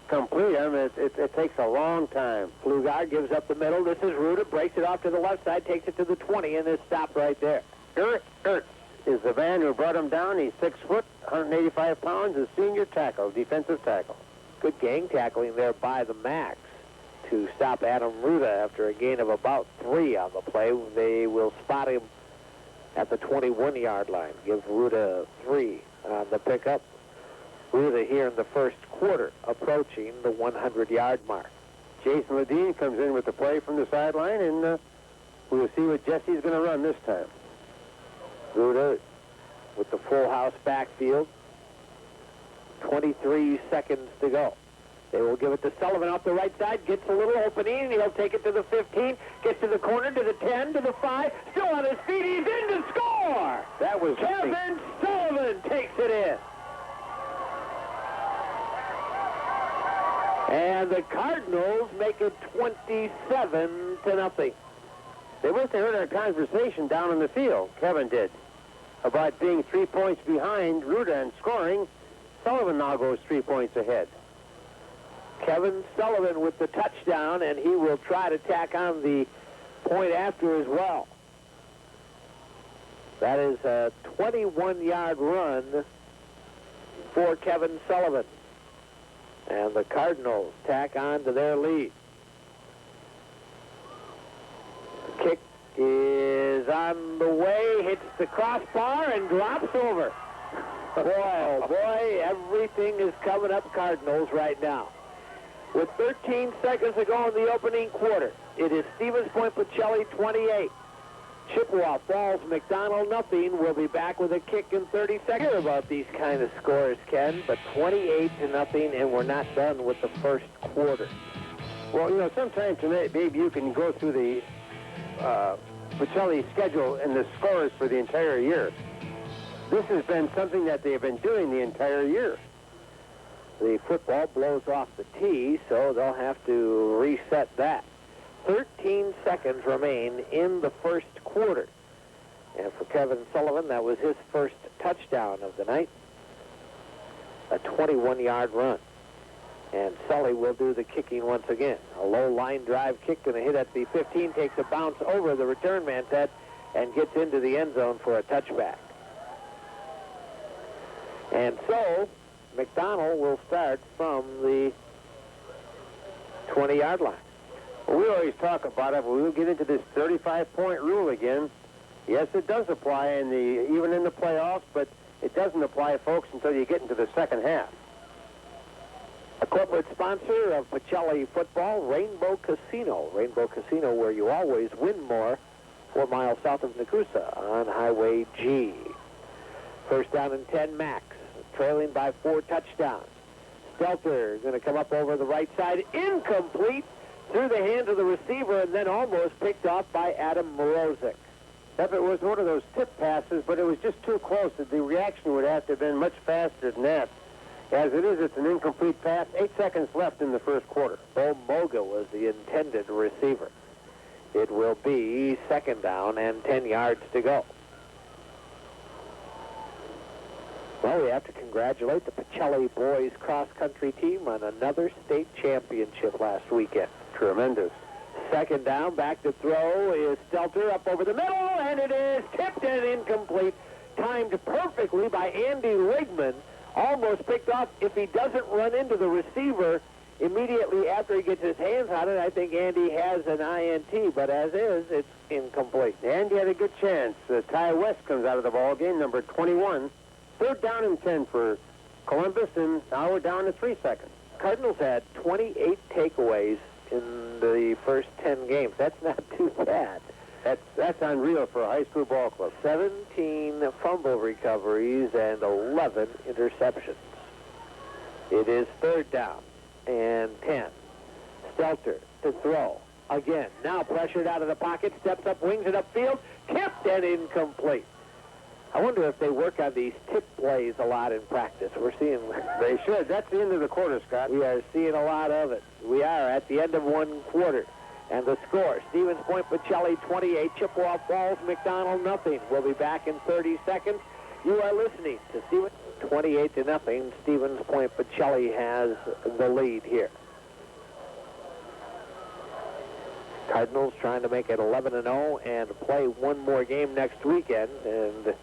complete them, it takes a long time. Flugard gives up the middle. This is Ruda, breaks it off to the left side, takes it to the 20, and is stopped right there. Ertz is the man who brought him down. He's 6 foot, 185 pounds, a senior tackle, defensive tackle. Good gang tackling there by the Max to stop Adam Ruda after a gain of about 3 on the play. They will spot him at the 21-yard line. Give Ruda 3 on the pickup. Ruda here in the first quarter, approaching the 100-yard mark. Jason Ledeen comes in with the play from the sideline, and we'll see what Jesse's going to run this time. Ruda with the full house backfield. 23 seconds to go. They will give it to Sullivan off the right side, gets a little opening, and he'll take it to the 15, gets to the corner, to the 10, to the 5, still on his feet, he's in to score! That was Kevin Sullivan takes it in. And the Cardinals make it 27-0. They must have heard our conversation down in the field, Kevin did, about being 3 points behind Ruda and scoring. Sullivan now goes 3 points ahead. Kevin Sullivan with the touchdown, and he will try to tack on the point after as well. That is a 21-yard run for Kevin Sullivan. And the Cardinals tack on to their lead. The kick is on the way, hits the crossbar, and drops over. Boy, oh boy, everything is coming up Cardinals right now. With 13 seconds to go in the opening quarter, it is Stevens Point Pacelli 28. Chippewa Falls McDonell nothing. We'll be back with a kick in 30 seconds. Hear about these kind of scores, Ken, but 28-0, and we're not done with the first quarter. Well, you know, sometime tonight, maybe you can go through the Pacelli schedule and the scores for the entire year. This has been something that they've been doing the entire year. The football blows off the tee, so they'll have to reset that. 13 seconds remain in the first quarter. And for Kevin Sullivan, that was his first touchdown of the night. A 21-yard run. And Sully will do the kicking once again. A low line drive kick, going to hit at the 15, takes a bounce over the return man's head, and gets into the end zone for a touchback. And so, McDonell will start from the 20-yard line. Well, we always talk about it, but we'll get into this 35-point rule again. Yes, it does apply even in the playoffs, but it doesn't apply, folks, until you get into the second half. A corporate sponsor of Pacelli football, Rainbow Casino. Rainbow Casino, where you always win more, 4 miles south of Nakusa on Highway G. First down and 10, Max, trailing by 4 touchdowns. Stelter going to come up over the right side, incomplete, through the hands of the receiver, and then almost picked off by Adam Morozic. If it was one of those tip passes, but it was just too close, that the reaction would have to have been much faster than that. As it is, it's an incomplete pass. 8 seconds left in the first quarter. Bo Moga was the intended receiver. It will be second down and 10 yards to go. Well, we have to congratulate the Pacelli boys cross-country team on another state championship last weekend. Tremendous. Second down, back to throw is Stelter up over the middle, and it is tipped and incomplete. Timed perfectly by Andy Ligman. Almost picked off. If he doesn't run into the receiver immediately after he gets his hands on it, I think Andy has an INT, but as is, it's incomplete. Andy had a good chance. Ty West comes out of the ball game, number 21. Third down and 10 for Columbus, and now we're down to 3 seconds. Cardinals had 28 takeaways in the first 10 games. That's not too bad. That's unreal for a high school ball club. 17 fumble recoveries and 11 interceptions. It is third down and 10. Stelter to throw. Again, now pressured out of the pocket, steps up, wings it upfield, tipped and incomplete. I wonder if they work on these tip plays a lot in practice. We're seeing... They should. That's the end of the quarter, Scott. We are seeing a lot of it. We are at the end of one quarter. And the score, Stevens Point, Pacelli 28, Chippewa Falls, McDonell nothing. We'll be back in 30 seconds. You are listening to Stevens 28-0. Stevens Point, Pacelli has the lead here. Cardinals trying to make it 11-0 and play one more game next weekend. And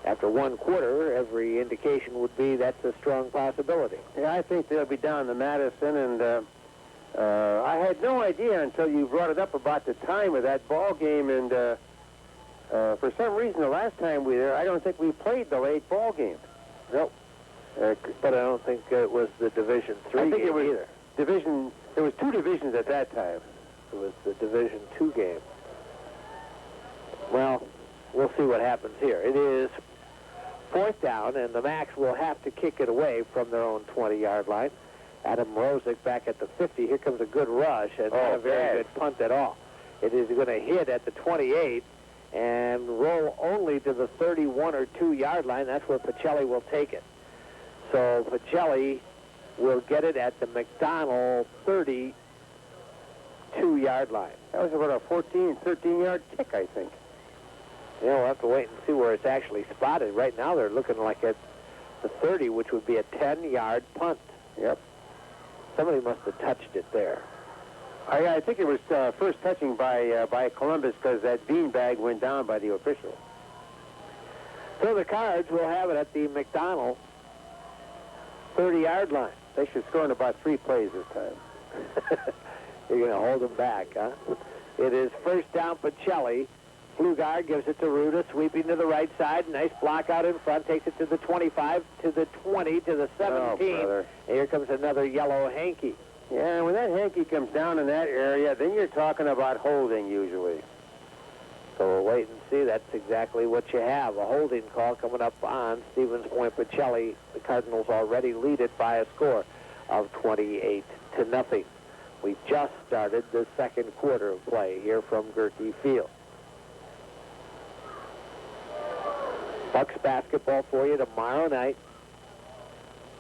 after one quarter, every indication would be that's a strong possibility. Yeah, I think they'll be down to Madison, and I had no idea until you brought it up about the time of that ball game, and for some reason, the last time we were there, I don't think we played the late ball game. Nope. But I don't think it was the Division III I think game it was either. There was two divisions at that time. It was the Division II game. Well, we'll see what happens here. It is fourth down, and the Macs will have to kick it away from their own 20-yard line. Adam Mrozik back at the 50. Here comes a good rush, and not a very good punt at all. It is going to hit at the 28 and roll only to the 31 or 2-yard line. That's where Pacelli will take it. So Pacelli will get it at the McDonell 32-yard line. That was about a 14, 13-yard kick, I think. Yeah, we'll have to wait and see where it's actually spotted. Right now, they're looking like at the 30, which would be a 10-yard punt. Yep. Somebody must have touched it there. I think it was first touching by Columbus because that beanbag went down by the official. So the Cards will have it at the McDonell 30-yard line. They should score in about 3 plays this time. You're going to hold them back, huh? It is first down, Pacelli. Flugard gives it to Ruda, sweeping to the right side. Nice block out in front. Takes it to the 25, to the 20, to the 17. Oh, and here comes another yellow hanky. Yeah, when that hanky comes down in that area, then you're talking about holding usually. So we'll wait and see. That's exactly what you have. A holding call coming up on Stevens Point, Pacelli. The Cardinals already lead it by a score of 28-0. We just started the second quarter of play here from Goerke Field. Bucks basketball for you tomorrow night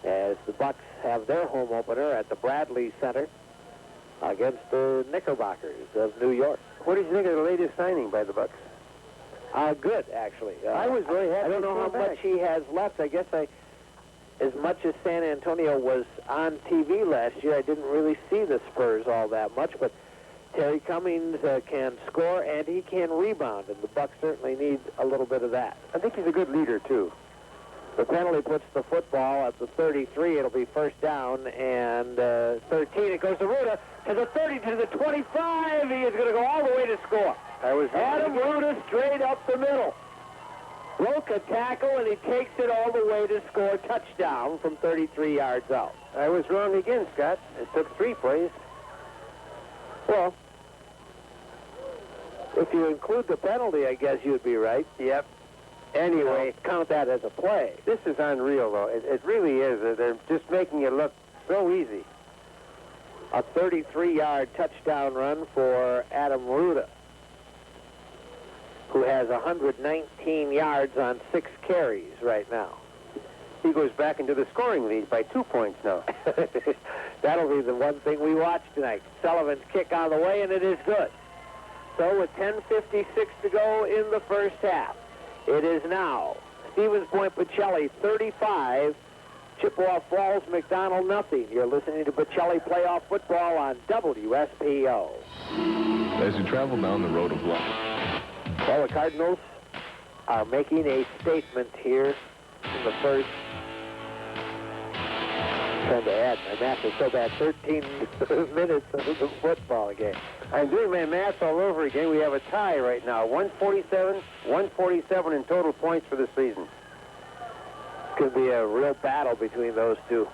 as the Bucks have their home opener at the Bradley Center against the Knickerbockers of New York. What do you think of the latest signing by the Bucks? Good, actually. I was really happy. I don't know how much he has left. I guess as much as San Antonio was on TV last year, I didn't really see the Spurs all that much, but Terry Cummings can score and he can rebound, and the Bucks certainly need a little bit of that. I think he's a good leader, too. The penalty puts the football at the 33. It'll be first down and 13. It goes to Ruda to the 30, to the 25. He is going to go all the way to score. Adam Ruda straight up the middle. Broke a tackle, and he takes it all the way to score. Touchdown from 33 yards out. I was wrong again, Scott. It took 3 plays. Well, if you include the penalty, I guess you'd be right. Yep. Anyway, count that as a play. This is unreal, though. It really is. They're just making it look so easy. A 33-yard touchdown run for Adam Ruda, who has 119 yards on 6 carries right now. He goes back into the scoring lead by 2 points now. That'll be the one thing we watch tonight. Sullivan's kick on the way, and it is good. So with 10:56 to go in the first half, it is now Stevens Point, Pacelli 35, Chippewa Falls, McDonell nothing. You're listening to Pacelli Playoff Football on WSPO. As you travel down the road of life. Well, the Cardinals are making a statement here in the first. Trying to add, my math is so bad, 13 minutes of the football game. I'm doing my math all over again. We have a tie right now, 147 in total points for the season. It's going to be a real battle between those two.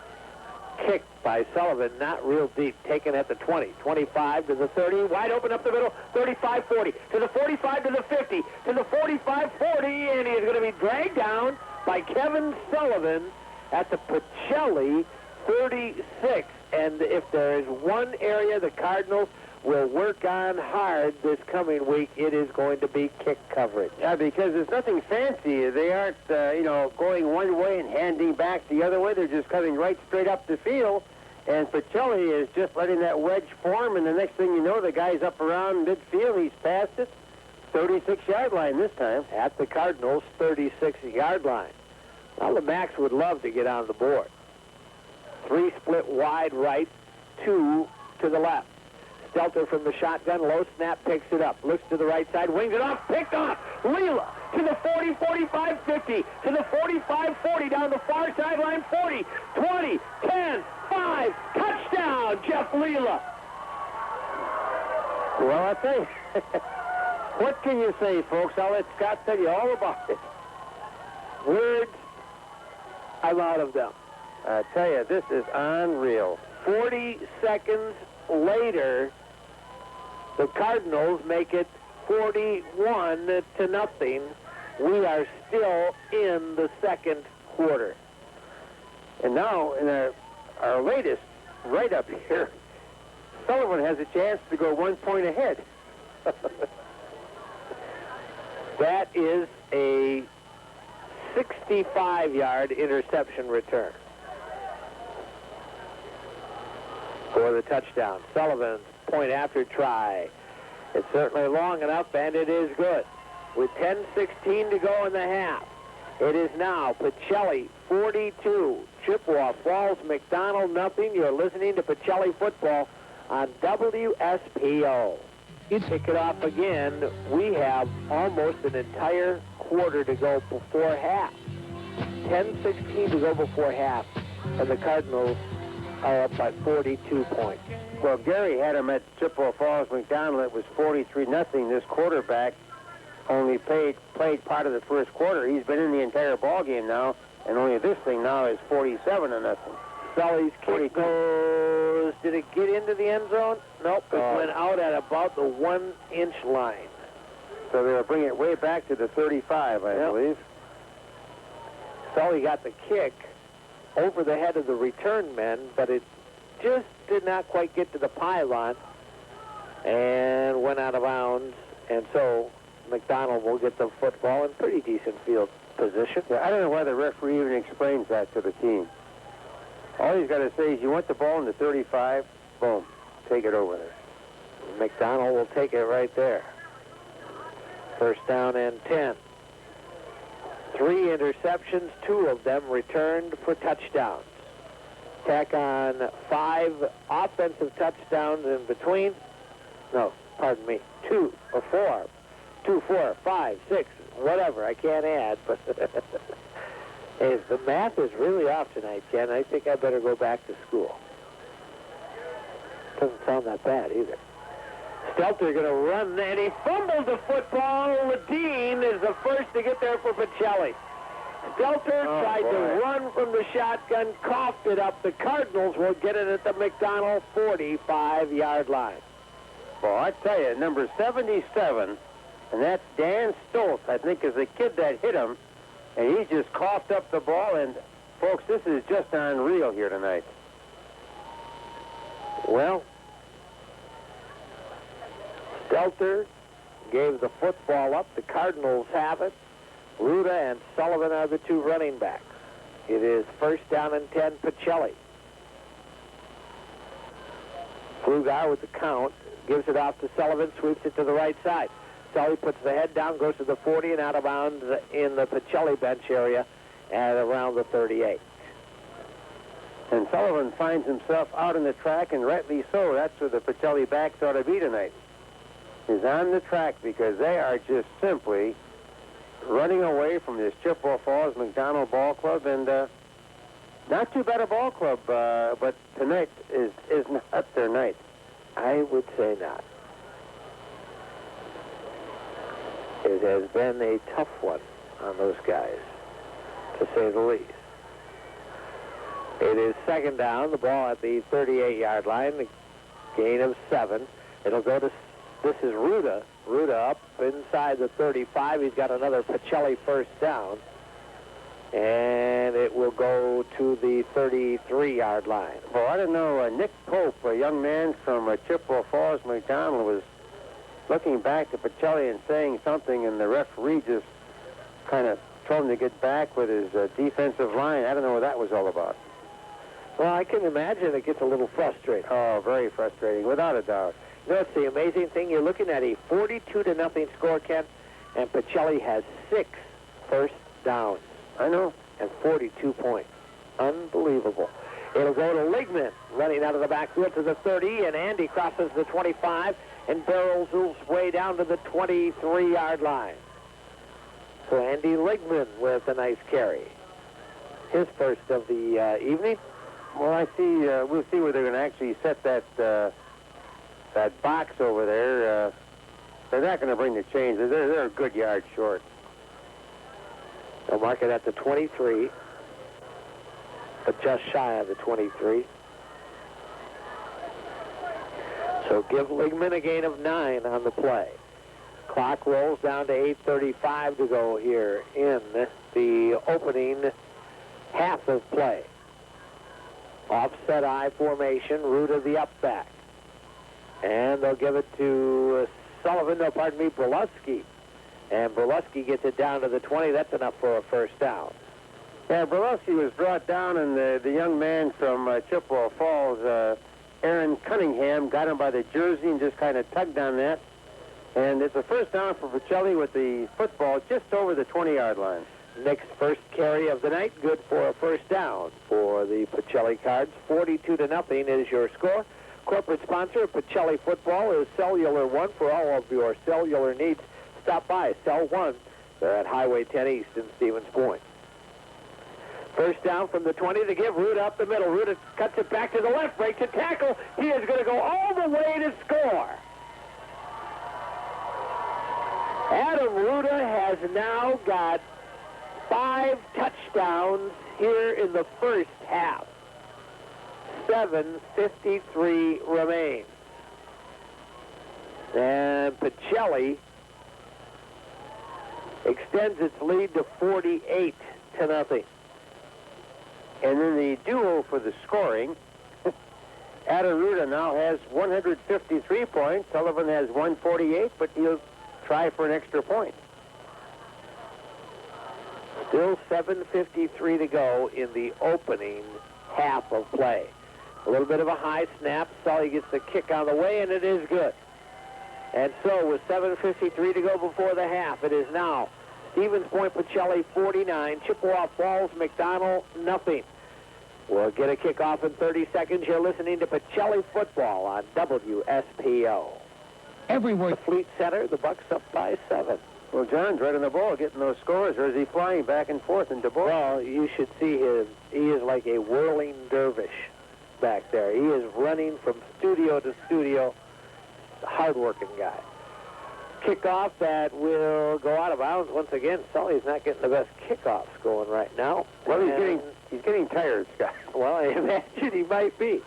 Kicked by Sullivan, not real deep, taken at the 20, 25 to the 30, wide open up the middle, 35-40, to the 45 to the 50, to the 45-40, and he is going to be dragged down by Kevin Sullivan at the Pacelli 36. And if there is one area the Cardinals will work on hard this coming week, it is going to be kick coverage. Yeah, because there's nothing fancy. They aren't, going one way and handing back the other way. They're just coming right straight up the field. And Pacelli is just letting that wedge form, and the next thing you know, the guy's up around midfield. He's past it. 36-yard line this time. At the Cardinals' 36-yard line. Now the Macs would love to get on the board. 3 split wide right, 2 to the left. Stelter from the shotgun, low snap, picks it up. Looks to the right side, wings it off, picked off. Leela to the 40, 45, 50, to the 45, 40, down the far sideline, 40, 20, 10, 5, touchdown, Jeff Leela. Well, I tell you, what can you say, folks? I'll let Scott tell you all about it. Words, I'm out of them. I tell you, this is unreal. 40 seconds later, the Cardinals make it 41-0. We are still in the second quarter. And now, in our latest write-up here, Sullivan has a chance to go 1 point ahead. That is a 65-yard interception return for the touchdown. Sullivan's point after try. It's certainly long enough, and it is good. With 10:16 to go in the half, it is now Pacelli 42, Chippewa Falls, McDonell nothing. You're listening to Pacelli Football on WSPO. Kick it off again. We have almost an entire quarter to go before half. 10:16 to go before half, and the Cardinals are up by 42 points. Well, Gary had him at Chippewa Falls, McDonell. It was 43-0. This quarterback only played part of the first quarter. He's been in the entire ball game now, and only this thing now is 47-0. Sully's kick goes. Did it get into the end zone? Nope. It went out at about the 1-inch line. So they'll bring it way back to the 35, I believe. Sully got the kick over the head of the return men, but it just did not quite get to the pylon and went out of bounds. And so McDonell will get the football in pretty decent field position. Yeah, I don't know why the referee even explains that to the team. All he's got to say is, you want the ball in the 35, boom, take it over there. McDonell will take it right there. First down and 10. 3 interceptions, 2 of them returned for touchdowns. Tack on 5 offensive touchdowns in between. No, pardon me, 2 or 4. 2, 4, 5, 6, whatever. I can't add, but hey, the math is really off tonight, Ken. I think I better go back to school. Doesn't sound that bad either. Stelter going to run, and he fumbled the football. Ledeen is the first to get there for Pacelli. Stelter tried to run from the shotgun, coughed it up. The Cardinals will get it at the McDonell 45-yard line. Well, I tell you, number 77, and that's Dan Stoltz, I think, is the kid that hit him, and he just coughed up the ball. And, folks, this is just unreal here tonight. Well, Stelter gave the football up. The Cardinals have it. Ruda and Sullivan are the 2 running backs. It is first down and 10, Pacelli. Flugar with the count, gives it off to Sullivan, sweeps it to the right side. Sully puts the head down, goes to the 40, and out of bounds in the Pacelli bench area at around the 38. And Sullivan finds himself out in the track, and rightly so. That's where the Pacelli backs ought to be tonight. Is on the track, because they are just simply running away from this Chippewa Falls McDonell Ball Club, and not too bad a ball club, but tonight is not their night. I would say not. It has been a tough one on those guys, to say the least. It is second down, the ball at the 38-yard line, the gain of 7. It'll go to, this is Ruda. Ruda up inside the 35. He's got another Pacelli first down. And it will go to the 33-yard line. Well, I don't know. Nick Pope, a young man from Chippewa Falls, McDonell, was looking back to Pacelli and saying something, and the referee just kind of told him to get back with his defensive line. I don't know what that was all about. Well, I can imagine it gets a little frustrating. Oh, very frustrating, without a doubt. You know, it's the amazing thing. You're looking at a 42-0 score, Ken, and Pacelli has 6 first downs. I know. And 42 points. Unbelievable. It'll go to Ligman, running out of the backfield to the 30, and Andy crosses the 25 and barrels his way down to the 23-yard line. So Andy Ligman with a nice carry. His first of the evening. Well, I see. We'll see where they're going to actually set that box over there. They're not going to bring the chains. They're a good yard short. They'll mark it at the 23, but just shy of the 23. So give Ligman a gain of 9 on the play. Clock rolls down to 8:35 to go here in the opening half of play. Offset I formation, root of the up back. And they'll give it to Brzezinski. And Brzezinski gets it down to the 20. That's enough for a first down. Yeah, Brzezinski was brought down, and the young man from Chippewa Falls, Aaron Cunningham, got him by the jersey and just kind of tugged on that. And it's a first down for Pacelli with the football just over the 20-yard line. Nick's first carry of the night, good for a first down for the Pacelli Cards. 42-0 is your score. Corporate sponsor of Pacelli Football is Cellular One. For all of your cellular needs, stop by Cell One. They're at Highway 10 East in Stevens Point. First down from the 20 to give. Root up the middle. Root cuts it back to the left, breaks a tackle. He is going to go all the way to score. Adam Ruda has now got 5 touchdowns here in the first half. 7:53 remains. And Pacelli extends its lead to 48-0. And then the duo for the scoring, Adam Ruda now has 153 points. Sullivan has 148, but he'll try for an extra point. Still 7:53 to go in the opening half of play. A little bit of a high snap. Sully gets the kick on the way, and it is good. And so with 7:53 to go before the half, it is now Stevens Point Pacelli 49, Chippewa Falls McDonell nothing. We'll get a kickoff in 30 seconds. You're listening to Pacelli Football on WSPO. Everywhere. The Fleet Center, the Bucks up by 7. Well, John's right on the ball getting those scores, or is he flying back and forth into both? Well, you should see him. He is like a whirling dervish back there. He is running from studio to studio. Hard-working guy. Kickoff that will go out of bounds once again. Sully's not getting the best kickoffs going right now. Well, he's getting tired, Scott. Well, I imagine he might be.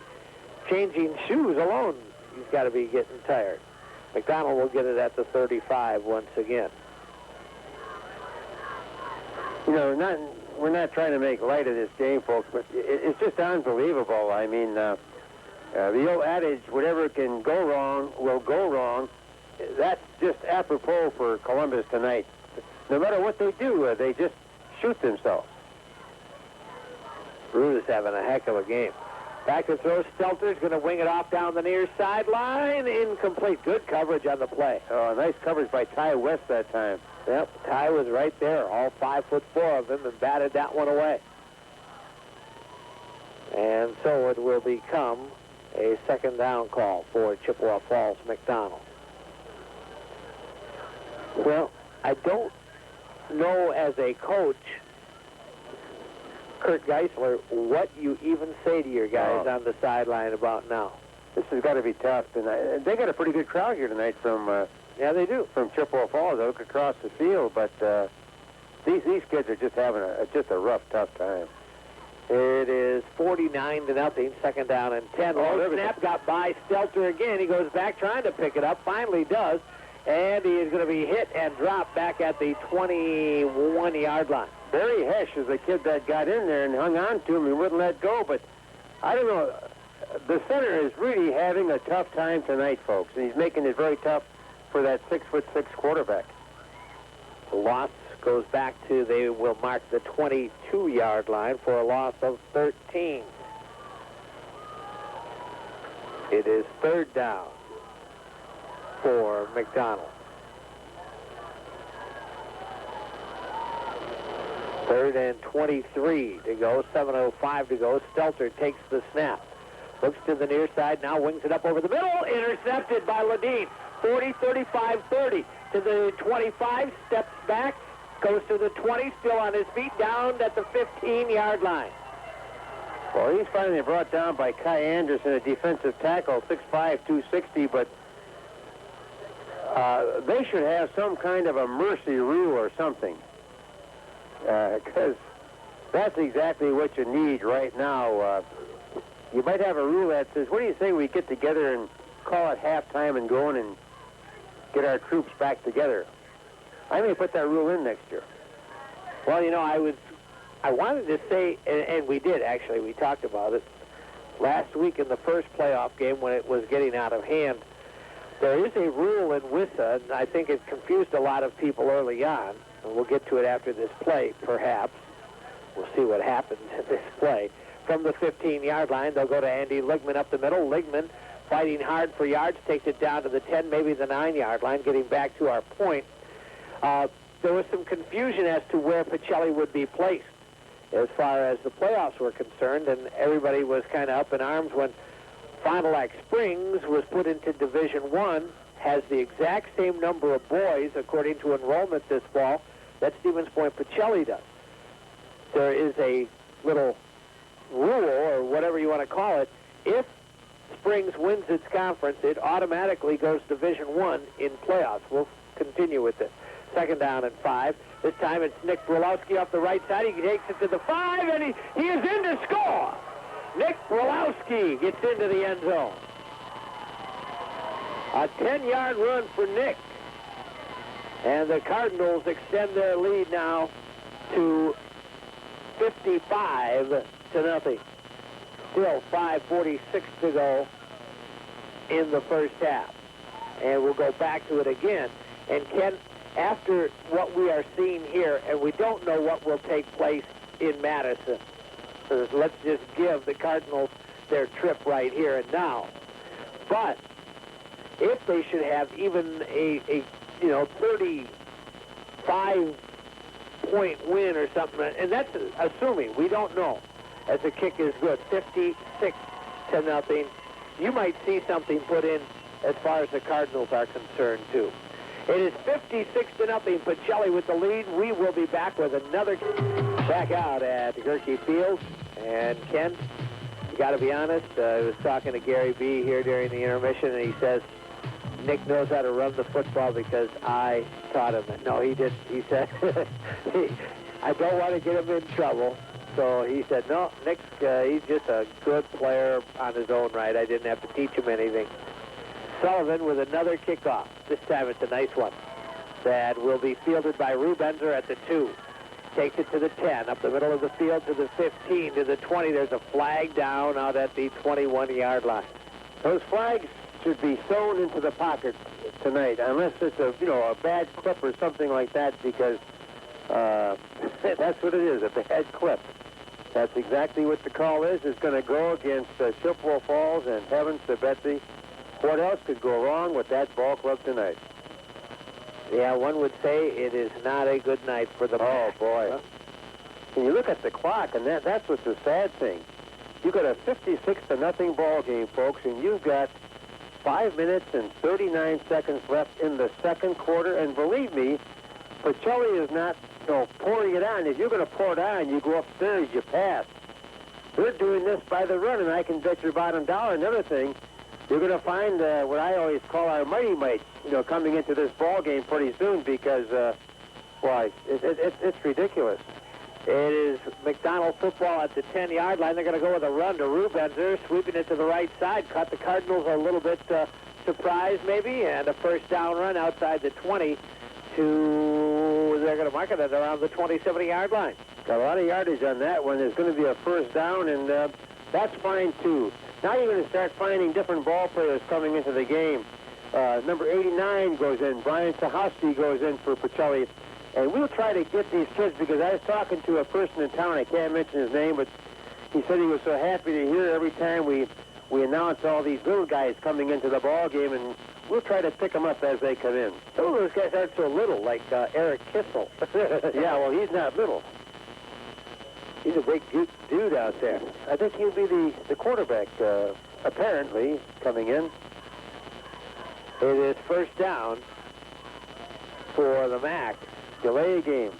Changing shoes alone, he's got to be getting tired. McDonell will get it at the 35 once again. You know, we're not trying to make light of this game, folks, but it's just unbelievable. I mean, the old adage, whatever can go wrong will go wrong. That's just apropos for Columbus tonight. No matter what they do, they just shoot themselves. Root is having a heck of a game. Back to throw. Stelter's going to wing it off down the near sideline. Incomplete. Good coverage on the play. Oh, nice coverage by Ty West that time. Yep, Ty was right there, all 5'4" of him, and batted that one away. And so it will become a second down call for Chippewa Falls McDonell. Well, I don't know as a coach, Kurt Geisler, what you even say to your guys on the sideline about now. This has got to be tough tonight. They got a pretty good crowd here tonight from yeah, they do, from Chippewa Falls. I look across the field, but these kids are just having a rough, tough time. It is 49-0, second down and 10. Oh, snap got by Stelter again. He goes back trying to pick it up, finally does, and he is going to be hit and dropped back at the 21-yard line. Barry Hesh is the kid that got in there and hung on to him and wouldn't let go. But I don't know. The center is really having a tough time tonight, folks, and he's making it very tough for that 6'6" quarterback. The loss goes back to, they will mark the 22-yard line for a loss of 13. It is third down for McDonell. Third and 23 to go, 7:05 to go. Stelter takes the snap. Looks to the near side, now wings it up over the middle. Intercepted by Ledeen. 40, 35, 30. To the 25, steps back, goes to the 20, still on his feet, down at the 15-yard line. Well, he's finally brought down by Kai Anderson, a defensive tackle, 6'5", 260, but they should have some kind of a mercy rule or something, because that's exactly what you need right now. You might have a rule that says, what do you say we get together and call it halftime and go in and get our troops back together? I may put that rule in next year. Well, you know, I wanted to say, and we did actually, we talked about it last week in the first playoff game when it was getting out of hand. There is a rule in WISAA, and I think it confused a lot of people early on, and we'll get to it after this play, perhaps. We'll see what happens in this play. From the 15-yard line, they'll go to Andy Ligman up the middle. Ligman fighting hard for yards, takes it down to the 10, maybe the 9-yard line, getting back to our point. There was some confusion as to where Pacelli would be placed as far as the playoffs were concerned, and everybody was kind of up in arms when Fond du Lac Springs was put into Division I, has the exact same number of boys, according to enrollment this fall, that Stevens Point Pacelli does. There is a little rule, or whatever you want to call it. If Springs wins its conference, it automatically goes Division I in playoffs. We'll continue with this. Second down and 5. This time it's Nick Brolowski off the right side. He takes it to the 5, and he is in to score. Nick Brolowski gets into the end zone. A 10-yard run for Nick. And the Cardinals extend their lead now to 55-0. Still 5:46 to go in the first half. And we'll go back to it again. And Ken, after what we are seeing here, and we don't know what will take place in Madison, so let's just give the Cardinals their trip right here and now. But if they should have even a 35-point win or something, and that's assuming, we don't know, as the kick is good, 56-0, you might see something put in as far as the Cardinals are concerned too. It is 56-0, Pacelli with the lead. We will be back with another back out at Goerke Field. And Ken, you got to be honest, I was talking to Gary B here during the intermission, and he says, Nick knows how to run the football because I taught him it. No, he didn't. He said, I don't want to get him in trouble. So he said, no, Nick's he's just a good player on his own right. I didn't have to teach him anything. Sullivan with another kickoff. This time it's a nice one that will be fielded by Rubenzer at the 2. Takes it to the 10, up the middle of the field to the 15, to the 20. There's a flag down out at the 21-yard line. Those flags should be sewn into the pocket tonight, unless it's a bad clip or something like that, because that's what it is, a bad clip. That's exactly what the call is. It's going to go against Chippewa Falls, and heavens to Betsy, what else could go wrong with that ball club tonight? Yeah, one would say it is not a good night for the Oh, boy. When you look at the clock, and that's what's the sad thing. You've got a 56-0 ball game, folks, and you've got 5 minutes and 39 seconds left in the second quarter, and believe me, Pacelli is not pouring it on. If you're going to pour it on, you go upstairs, you pass. They're doing this by the run, and I can bet your bottom dollar another thing. You're going to find what I always call our mighty mites, coming into this ball game pretty soon, because, it's ridiculous. It is McDonell football at the 10-yard line. They're going to go with a run to Rubenzer, sweeping it to the right side. Caught the Cardinals a little bit surprised, maybe, and a first down run outside the 20 to suppose they're going to mark it at around the 27-yard line. Got a lot of yardage on that one. There's going to be a first down, and that's fine, too. Now you're going to start finding different ball players coming into the game. Number 89 goes in. Brian Sahowski goes in for Pacelli. And we'll try to get these kids, because I was talking to a person in town, I can't mention his name, but he said he was so happy to hear every time we announce all these little guys coming into the ball game, and we'll try to pick them up as they come in. Some of those guys aren't so little, like Eric Kissel. Yeah, well, he's not little. He's a big dude out there. I think he'll be the quarterback, apparently, coming in. It is first down for the Mac. Delay a game.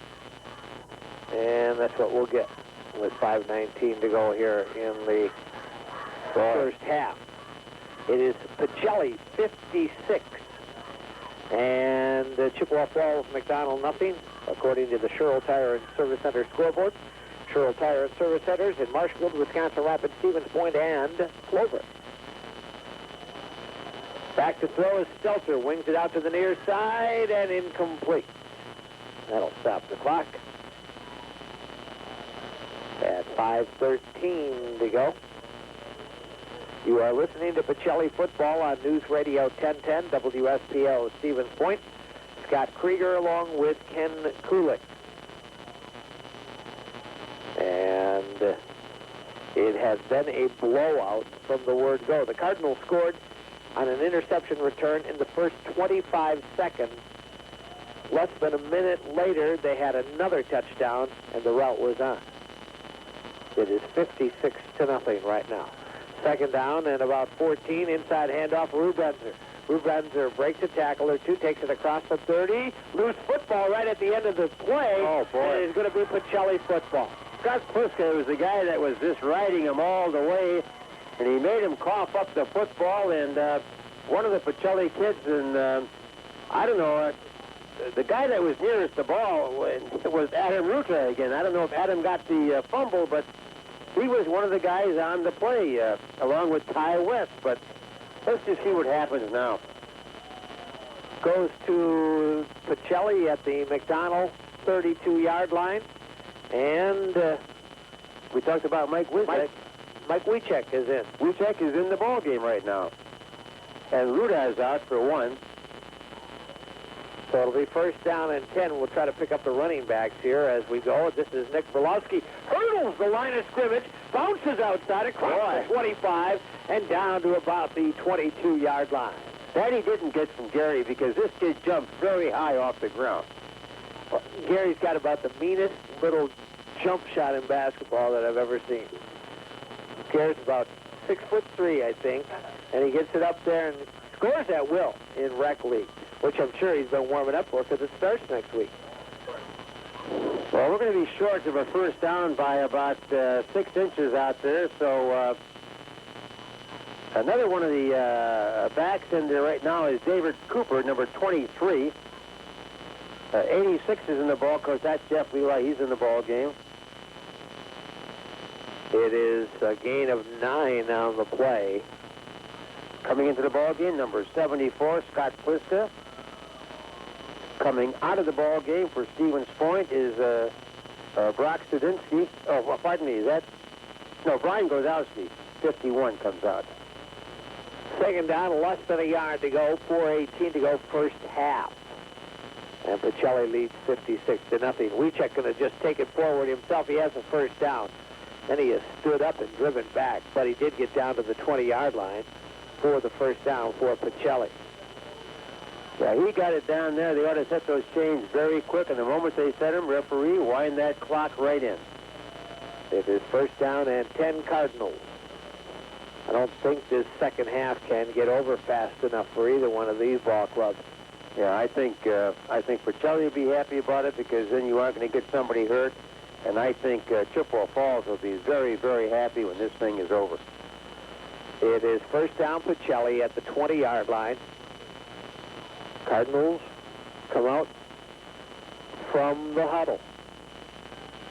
And that's what we'll get with 5:19 to go here in the first half. It is Pacelli 56 and Chippewa Falls McDonell nothing, according to the Sherrill Tire and Service Center scoreboard. Sherrill Tire and Service Centers in Marshfield, Wisconsin Rapids, Stevens Point, and Clover. Back to throw is Stelter, wings it out to the near side and incomplete. That'll stop the clock at 5:13 to go. You are listening to Pacelli Football on News Radio 1010 WSPL Stevens Point. Scott Krieger along with Ken Kulik. And it has been a blowout from the word go. The Cardinals scored on an interception return in the first 25 seconds. Less than a minute later, they had another touchdown, and the route was on. It is 56-0 right now. Second down and about 14, inside handoff, Rubenzer. Rubenzer breaks a tackle or two, takes it across the 30. Loose football right at the end of the play. Oh, boy. And it is going to be Pacelli football. Scott Pliska was the guy that was just riding him all the way, and he made him cough up the football, and one of the Pacelli kids, and I don't know, the guy that was nearest the ball was Adam Ruta again. I don't know if Adam got the fumble, but he was one of the guys on the play, along with Ty West. But let's just see what happens now. Goes to Pacelli at the McDonell 32-yard line. And We talked about Mike Wiesek. Mike Wiechek is in. Wiechek is in the ball game right now. And Ruda is out for one. So it'll be first down and 10. We'll try to pick up the running backs here as we go. This is Nick Verlowski. Hurdles the line of scrimmage, bounces outside across the 25 and down to about the 22-yard line. That he didn't get from Gary, because this kid jumped very high off the ground. Well, Gary's got about the meanest little jump shot in basketball that I've ever seen. Gary's about 6'3", I think, and he gets it up there and scores at will in rec league, which I'm sure he's been warming up for because it starts next week. Well, we're going to be short of a first down by about 6 inches out there, so another one of the backs in there right now is David Cooper, number 23. 86 is in the ball, because that's Jeff Levi. He's in the ball game. It is a gain of 9 on the play. Coming into the ball game, number 74, Scott Pliska. Coming out of the ball game for Stevens Point is Brock Studinsky. Oh, well, pardon me, is that? No, Brian Gozowski. 51 comes out. Second down, less than a yard to go, 4:18 to go, first half. And Pacelli leads 56-0. Wiechek going to just take it forward himself. He has a first down. Then he has stood up and driven back, but he did get down to the 20-yard line for the first down for Pacelli. Yeah, he got it down there. They ought to set those chains very quick, and the moment they set them, referee, wind that clock right in. It is first down and 10 Cardinals. I don't think this second half can get over fast enough for either one of these ball clubs. Yeah, I think Pacelli will be happy about it, because then you aren't going to get somebody hurt. And I think Chippewa Falls will be very, very happy when this thing is over. It is first down Pacelli at the 20-yard line. Cardinals come out from the huddle.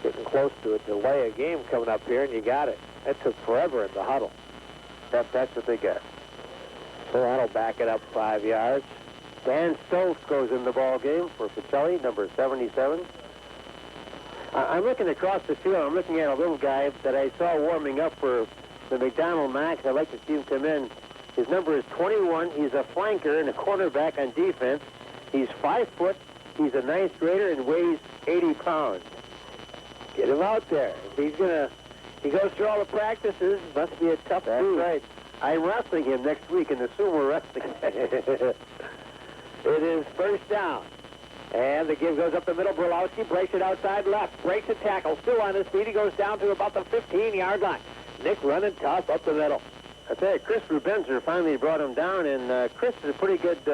Getting close to a delay of game coming up here, and you got it. That took forever in the huddle. That's what they got. So that'll back it up 5 yards. Dan Stoltz goes in the ball game for Pacelli, number 77. I'm looking across the field. I'm looking at a little guy that I saw warming up for the McDonell Max. I'd like to see him come in. His number is 21. He's a flanker and a cornerback on defense. He's 5 foot. He's a ninth grader and weighs 80 pounds. Get him out there. He goes through all the practices. Must be a tough dude. That's right. I'm wrestling him next week in the sumo wrestling. It is first down. And the give goes up the middle. Brolowski breaks it outside left. Breaks a tackle. Still on his feet. He goes down to about the 15-yard line. Nick running tough up the middle. I tell you, Chris Rubenzer finally brought him down, and Chris is a pretty good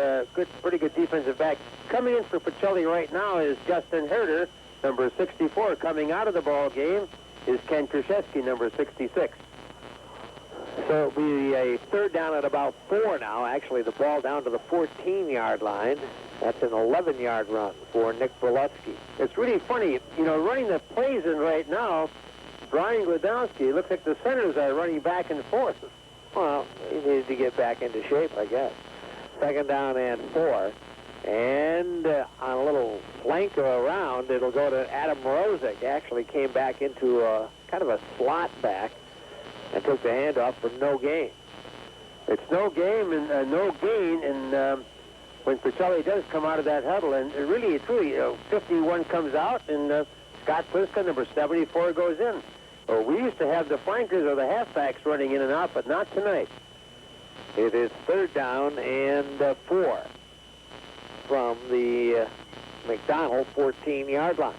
defensive back. Coming in for Pacelli right now is Justin Herder, number 64. Coming out of the ball game is Ken Krzyzewski, number 66. So it'll be a third down at about 4 now. Actually, the ball down to the 14-yard line. That's an 11-yard run for Nick Brolowski. It's really funny, running the plays in right now, Brian Gladowski, it looks like the centers are running back and forth. Well, he needs to get back into shape, I guess. Second down and 4. And on a little flanker around, it'll go to Adam Mrozik. Actually came back into kind of a slot back and took the handoff for no gain. It's no game and no gain, and when Pacelli does come out of that huddle, and it's really, 51 comes out, and Scott Pliska, number 74, goes in. We used to have the flankers or the halfbacks running in and out, but not tonight. It is third down and 4 from the McDonell 14-yard line.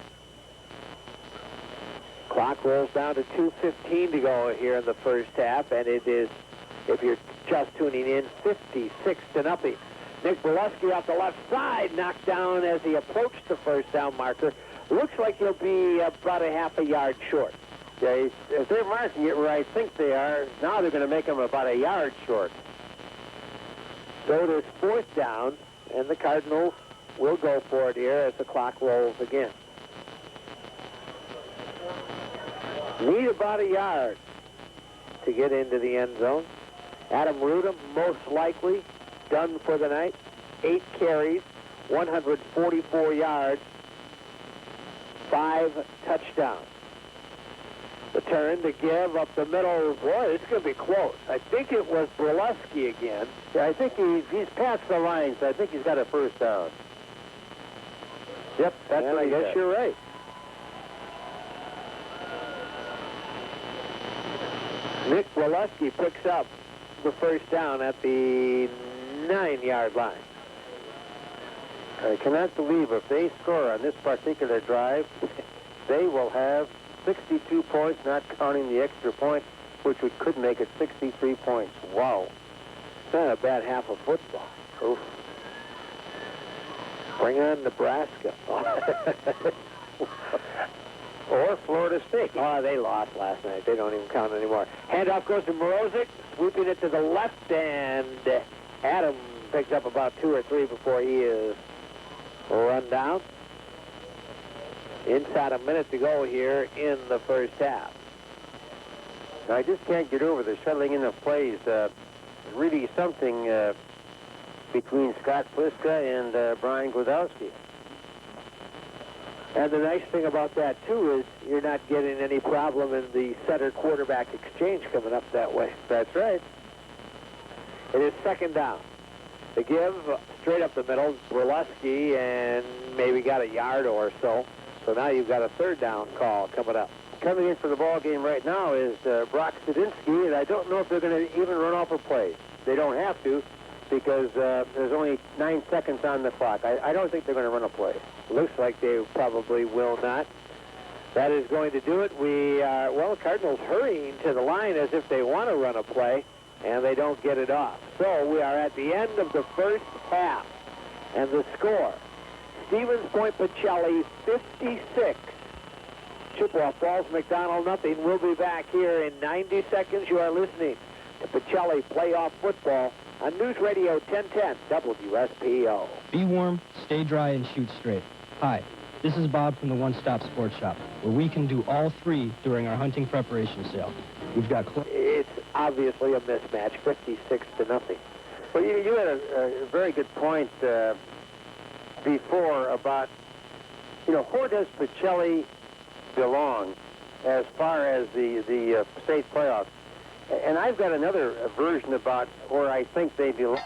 Clock rolls down to 2:15 to go here in the first half, and it is, if you're just tuning in, 56-0. Nick Brolowski off the left side, knocked down as he approached the first down marker. Looks like he'll be about a half a yard short. Yeah, if they're marking it where I think they are, now they're going to make him about a yard short. So it is fourth down, and the Cardinals will go for it here as the clock rolls again. Need about a yard to get into the end zone. Adam Rudum, most likely, done for the night. 8 carries, 144 yards, 5 touchdowns. The turn to give up the middle. Boy, it's going to be close. I think it was Brolowski again. Yeah, I think he's past the line, so I think he's got a first down. Yep, that's what I guess you're right. Nick Brolowski picks up the first down at the 9-yard line. I cannot believe if they score on this particular drive, they will have 62 points, not counting the extra point, which could make it 63 points. Wow. It's not a bad half of football. Oof. Bring on Nebraska. Or Florida State. Oh, they lost last night. They don't even count anymore. Handoff goes to Mrozik, swooping it to the left, and Adam picks up about 2 or 3 before he is run down. Inside a minute to go here in the first half. I just can't get over the shuttling in of plays. Really something between Scott Pliska and Brian Gladowski. And the nice thing about that, too, is you're not getting any problem in the center-quarterback exchange coming up that way. That's right. It is second down. The give straight up the middle, Brolowski, and maybe got a yard or so. So now you've got a third down call coming up. Coming in for the ball game right now is Brock Studinsky, and I don't know if they're going to even run off a play. They don't have to because there's only 9 seconds on the clock. I don't think they're going to run a play. Looks like they probably will not. That is going to do it. We are, well, Cardinals hurrying to the line as if they want to run a play, and they don't get it off. So we are at the end of the first half, and the score, Stevens Point Pacelli 56, Chippewa Falls McDonell nothing. We'll be back here in 90 seconds. You are listening to Pacelli Playoff Football on News Radio 1010 WSPO. Be warm, stay dry, and shoot straight. Hi, this is Bob from the One Stop Sports Shop, where we can do all 3 during our hunting preparation sale. We've got... It's obviously a mismatch, 56-0. Well, you had a very good point before about, where does Pacelli belong as far as the state playoffs? And I've got another version about where I think they belong.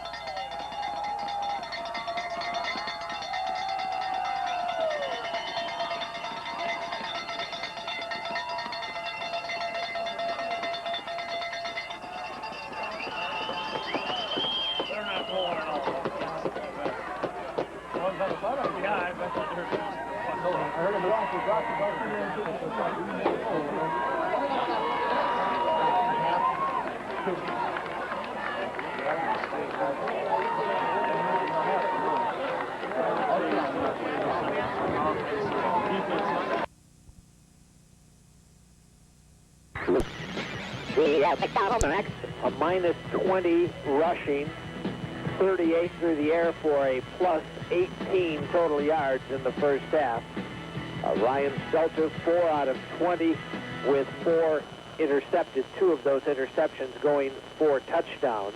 The McDonell next, a minus 20 rushing, 38 through the air for a plus 18 total yards in the first half. Ryan Stelter, 4 out of 20 with 4 intercepted, 2 of those interceptions going for touchdowns.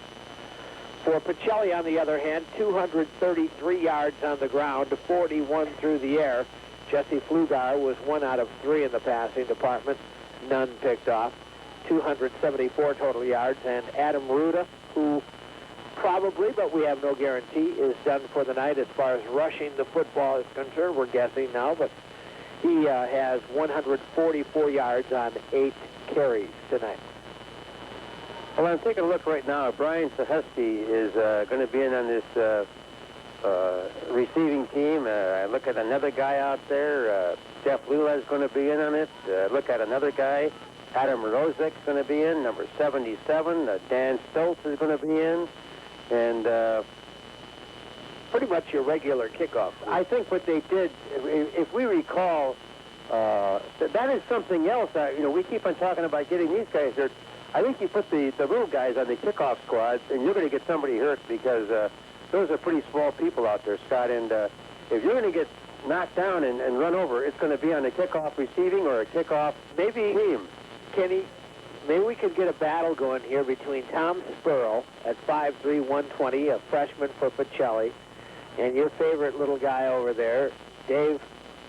For Pacelli, on the other hand, 233 yards on the ground, 41 through the air. Jesse Flugar was 1 out of 3 in the passing department, none picked off. 274 total yards, and Adam Ruda, who probably, but we have no guarantee, is done for the night as far as rushing the football is concerned. We're guessing now, but he has 144 yards on 8 carries tonight. Well, I'm taking a look right now. Brian Sahusky is going to be in on this receiving team. I look at another guy out there. Jeff Lula is going to be in on it. Look at another guy. Adam Rozek's going to be in, number 77. Dan Stoltz is going to be in. And pretty much your regular kickoff. I think what they did, if we recall, that is something else. We keep on talking about getting these guys hurt. I think you put the little guys on the kickoff squads, and you're going to get somebody hurt because those are pretty small people out there, Scott. And if you're going to get knocked down and run over, it's going to be on a kickoff receiving or a kickoff team. Kenny, maybe we could get a battle going here between Tom Spurl at 5'3", 120, a freshman for Pacelli, and your favorite little guy over there, Dave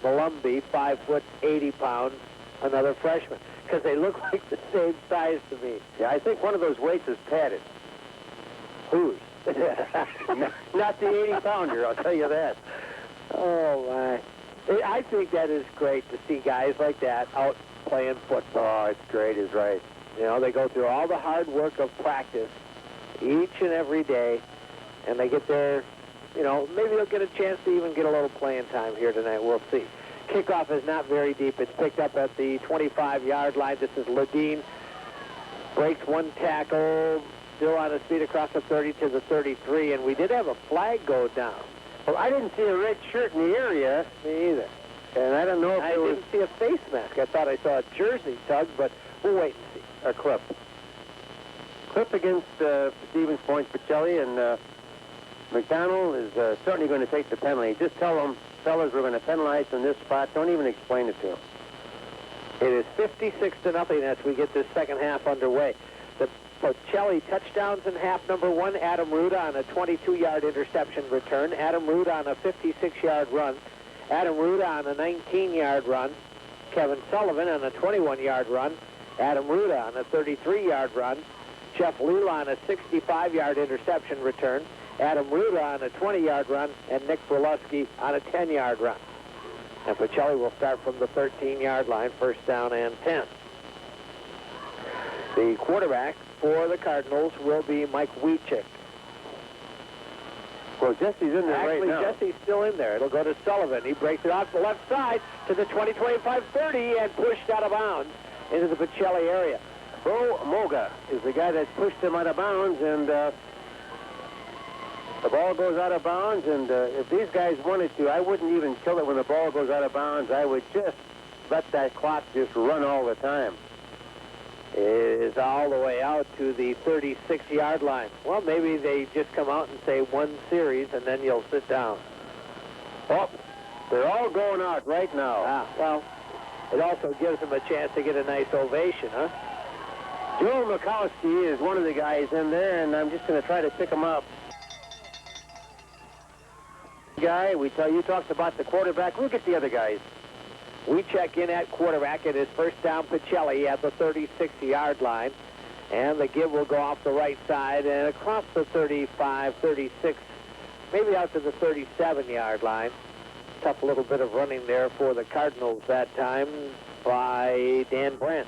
Malumbi, 5 foot, 80 pounds, another freshman, because they look like the same size to me. Yeah, I think one of those weights is padded. Whose? Not the 80-pounder, I'll tell you that. Oh, my. I think that is great to see guys like that out playing football. Oh, it's great, is right. They go through all the hard work of practice each and every day, and they get their, maybe they'll get a chance to even get a little playing time here tonight. We'll see. Kickoff is not very deep. It's picked up at the 25-yard line. This is Ledeen. Breaks 1 tackle, still on his feet across the 30 to the 33, and we did have a flag go down. Well, I didn't see a red shirt in the area. Me either. And I don't know if I didn't see a face mask. I thought I saw a jersey tug, but we'll wait and see. A clip. Clip against Stevens Point, Pacelli, and McDonell is certainly going to take the penalty. Just tell them, fellas, we're going to penalize in this spot. Don't even explain it to them. It is 56-0 as we get this second half underway. The Pacelli touchdowns in half number 1. Adam Ruda on a 22-yard interception return. Adam Ruda on a 56-yard run. Adam Ruda on a 19-yard run. Kevin Sullivan on a 21-yard run. Adam Ruda on a 33-yard run. Jeff Lila on a 65-yard interception return. Adam Ruda on a 20-yard run. And Nick Berlusky on a 10-yard run. And Pacelli will start from the 13-yard line, first down and 10. The quarterback for the Cardinals will be Mike Wiechik. Well, Jesse's in there right now. Jesse's still in there. It'll go to Sullivan. He breaks it off the left side to the 20, 25, 30, and pushed out of bounds into the Pacelli area. Bo Moga is the guy that pushed him out of bounds, and the ball goes out of bounds, and if these guys wanted to, I wouldn't even kill it when the ball goes out of bounds. I would just let that clock just run all the time. It is all the way out to the 36-yard line. Well, maybe they just come out and say 1 series, and then you'll sit down. Oh, they're all going out right now. Well, it also gives them a chance to get a nice ovation, huh? Joe Mikowski is one of the guys in there, and I'm just going to try to pick him up. Guy, you talked about the quarterback. We'll get the other guys. We check in at quarterback. It is first down Pacelli at the 36-yard line. And the give will go off the right side and across the 35, 36, maybe out to the 37-yard line. Tough little bit of running there for the Cardinals that time by Dan Brandt.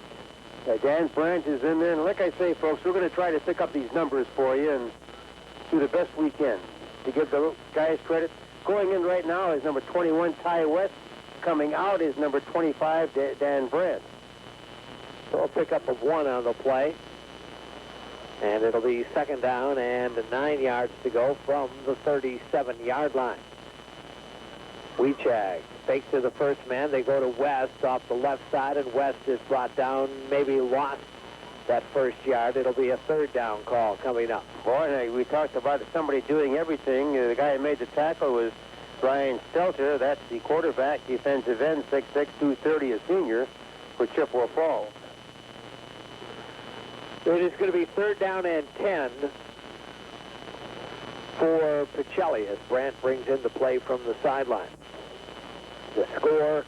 Dan Brandt is in there. And like I say, folks, we're going to try to pick up these numbers for you and do the best we can to give the guys credit. Going in right now is number 21, Ty West. Coming out is number 25, Dan Brandt. So a pickup of 1 on the play. And it'll be second down and 9 yards to go from the 37-yard line. Weechag fakes to the first man. They go to West off the left side, and West is brought down, maybe lost that first yard. It'll be a third down call coming up. Boy, we talked about somebody doing everything. The guy who made the tackle was Brian Stelter. That's the quarterback, defensive end, 6'6", 230, a senior for Chippewa Falls. It is going to be third down and 10 for Pacelli as Brandt brings in the play from the sideline. The score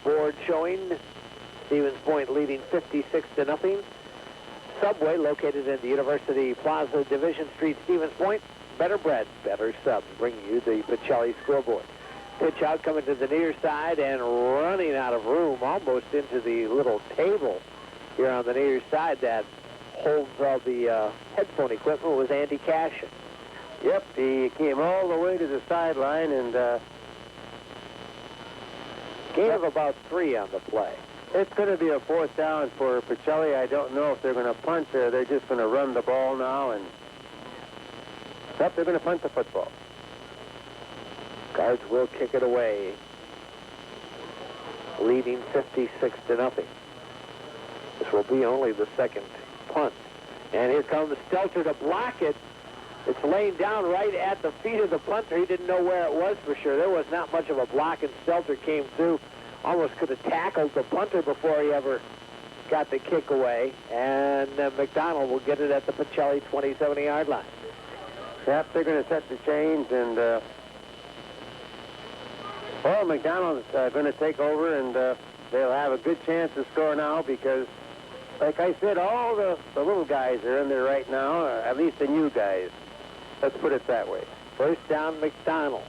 board showing Stevens Point leading 56-0. Subway located in the University Plaza, Division Street, Stevens Point. Better bread, better subs, bringing you the Pacelli scoreboard. Pitch out coming to the near side and running out of room almost into the little table here on the near side that holds all the headphone equipment was Andy Cashin. Yep, he came all the way to the sideline and gain of about 3 on the play. It's going to be a fourth down for Pacelli. I don't know if they're going to punt or they're just going to run the ball now. And yep, they're going to punt the football. Cards will kick it away, leading 56-0. This will be only the second punt. And here comes Stelter to block it. It's laying down right at the feet of the punter. He didn't know where it was for sure. There was not much of a block, and Stelter came through. Almost could have tackled the punter before he ever got the kick away. And McDonell will get it at the Pacelli 27-yard line. Yep, they're going to set the chains, and McDonell's going to take over, and they'll have a good chance to score now because, like I said, all the little guys are in there right now, at least the new guys. Let's put it that way. First down, McDonell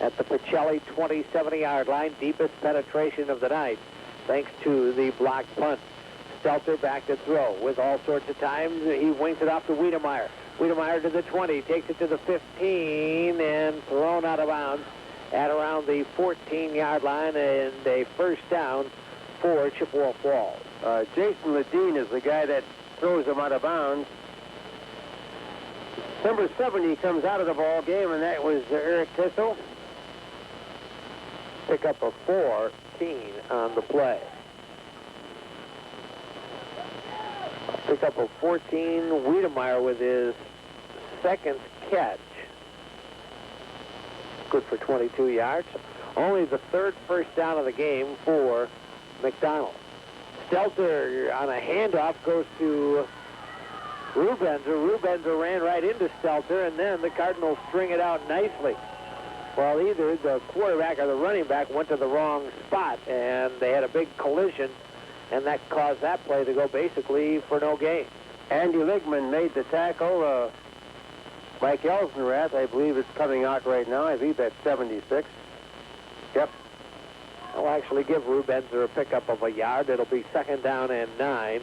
at the Pacelli 27-yard line. Deepest penetration of the night, thanks to the blocked punt. Stelter back to throw with all sorts of times. He wings it off to Wiedemeyer. Wiedemeyer to the 20, takes it to the 15, and thrown out of bounds at around the 14-yard line, and a first down for Chippewa Falls. Jason Ledeen is the guy that throws them out of bounds. Number 70 comes out of the ball game, and that was Eric Tissel. Pick up a 14 on the play. Pick up a 14. Wiedemeyer with his second catch. Good for 22 yards. Only the third first down of the game for McDonell. Stelter on a handoff goes to Rubenzer. Rubenzer ran right into Stelter, and then the Cardinals string it out nicely. Well, either the quarterback or the running back went to the wrong spot, and they had a big collision, and that caused that play to go basically for no gain. Andy Ligman made the tackle. Mike Elsenrath, I believe, is coming out right now. I believe that's 76. Yep. I'll actually give Rubenzer a pickup of a yard. It'll be second down and 9.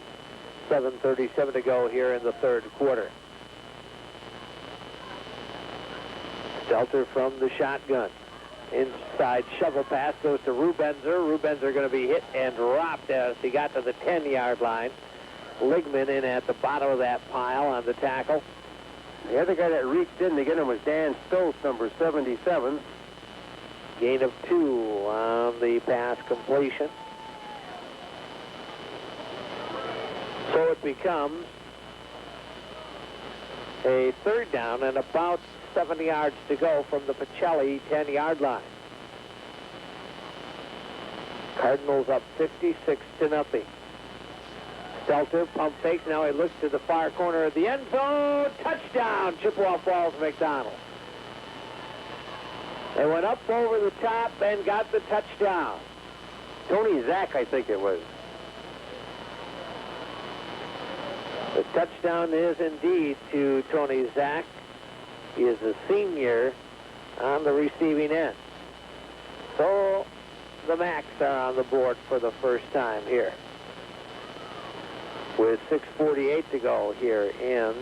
7:37 to go here in the third quarter. Stelter from the shotgun. Inside shovel pass goes to Rubenzer. Rubenzer going to be hit and dropped as he got to the 10-yard line. Ligman in at the bottom of that pile on the tackle. The other guy that reached in to get him was Dan Stoltz, number 77. Gain of 2 on the pass completion. So it becomes a third down and about 7 yards to go from the Pacelli 10-yard line. Cardinals up 56-0. Stelter pump fakes. Now he looks to the far corner of the end zone. Touchdown, Chippewa Falls McDonell. They went up over the top and got the touchdown. Tony Zach, I think it was. The touchdown is indeed to Tony Zach. He is a senior on the receiving end. So the Macs are on the board for the first time here, with 6:48 to go here in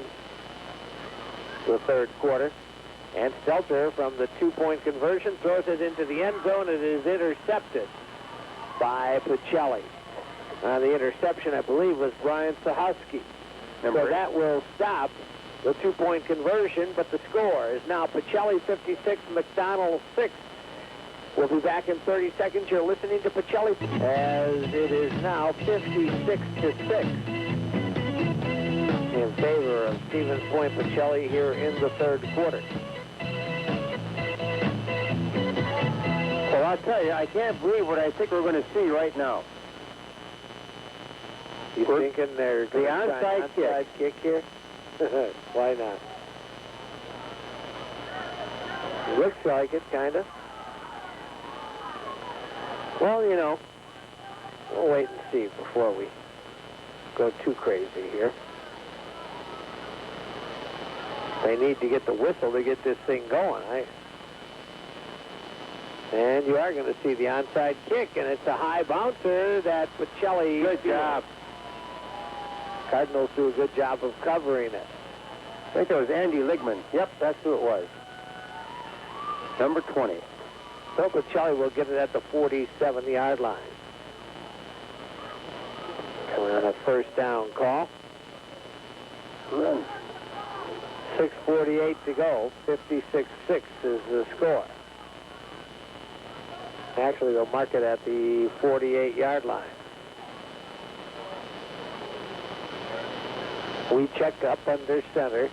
the third quarter. And Stelter, from the two-point conversion, throws it into the end zone. It is intercepted by Pacelli. The interception, I believe, was Brian Sahowski. So that will stop the two-point conversion, but the score is now Pacelli 56, McDonell 6. We'll be back in 30 seconds. You're listening to Pacelli as it is now 56-6 in favor of Stevens Point Pacelli here in the third quarter. Well, I'll tell you, I can't believe what I think we're going to see right now. You thinking they're the onside kick here? Why not? Looks like it, kind of. Well, you know, we'll wait and see before we go too crazy here. They need to get the whistle to get this thing going. And you are going to see the onside kick, and it's a high bouncer that Pacelli... Good job. Cardinals do a good job of covering it. I think it was Andy Ligman. Yep, that's who it was. Number 20. So Pacelli will get it at the 47-yard line. Coming on a first down call. Run. 6:48 to go. 56-6 is the score. Actually, they'll mark it at the 48-yard line. We check up under center.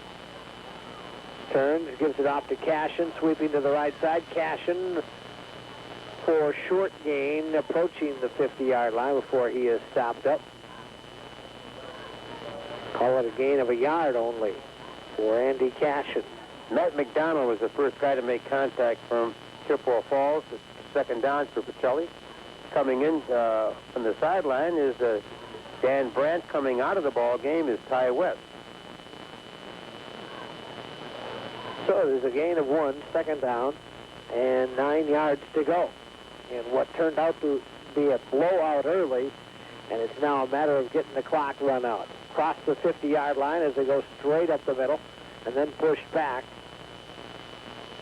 Turns, gives it off to Cashin, sweeping to the right side. Cashin for short gain, approaching the 50-yard line before he is stopped up. Call it a gain of a yard only for Andy Cashin. Matt McDonell was the first guy to make contact from Chippewa Falls. It's second down for Pacelli. Coming in from the sideline is Dan Brandt. Coming out of the ball game is Ty West. So there's a gain of 1, second down, and 9 yards to go. And what turned out to be a blowout early, and it's now a matter of getting the clock run out. Cross the 50-yard line as they go straight up the middle, and then pushed back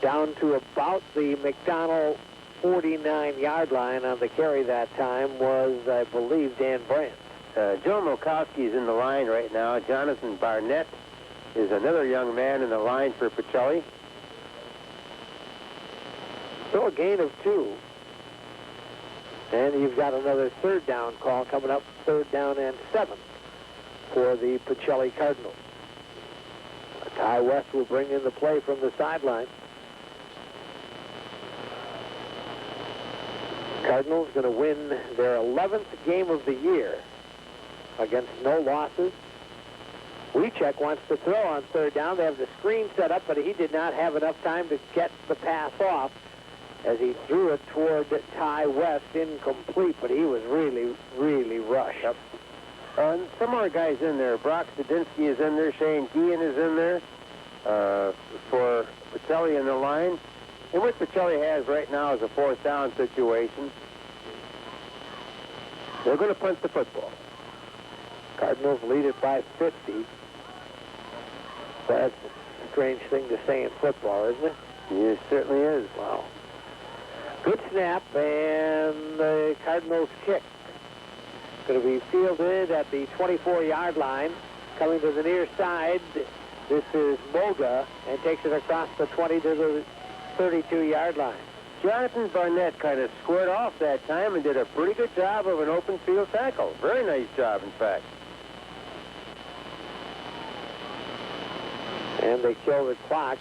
down to about the McDonell 49-yard line. On the carry that time was, I believe, Dan Brandt. Joe Milkowski is in the line right now. Jonathan Barnett is another young man in the line for Pacelli. So a gain of 2. And you've got another third down call coming up, third down and 7 for the Pacelli Cardinals. Ty West will bring in the play from the sideline. Cardinals going to win their 11th game of the year against no losses. Wiechek wants to throw on third down. They have the screen set up, but he did not have enough time to get the pass off as he threw it toward Ty West, incomplete, but he was really, really rushed. Yep. Some more guys in there. Brock Studinsky is in there. Shane Guillen is in there for Pacelli in the line. And what Pacelli has right now is a fourth down situation. They're going to punt the football. Cardinals lead it by 50. That's a strange thing to say in football, isn't it? It certainly is. Wow. Good snap, and the Cardinals kick. Going to be fielded at the 24-yard line. Coming to the near side, this is Moga, and takes it across the 20 to the 32-yard line. Jonathan Barnett kind of squared off that time and did a pretty good job of an open field tackle. Very nice job, in fact. And they kill the clock.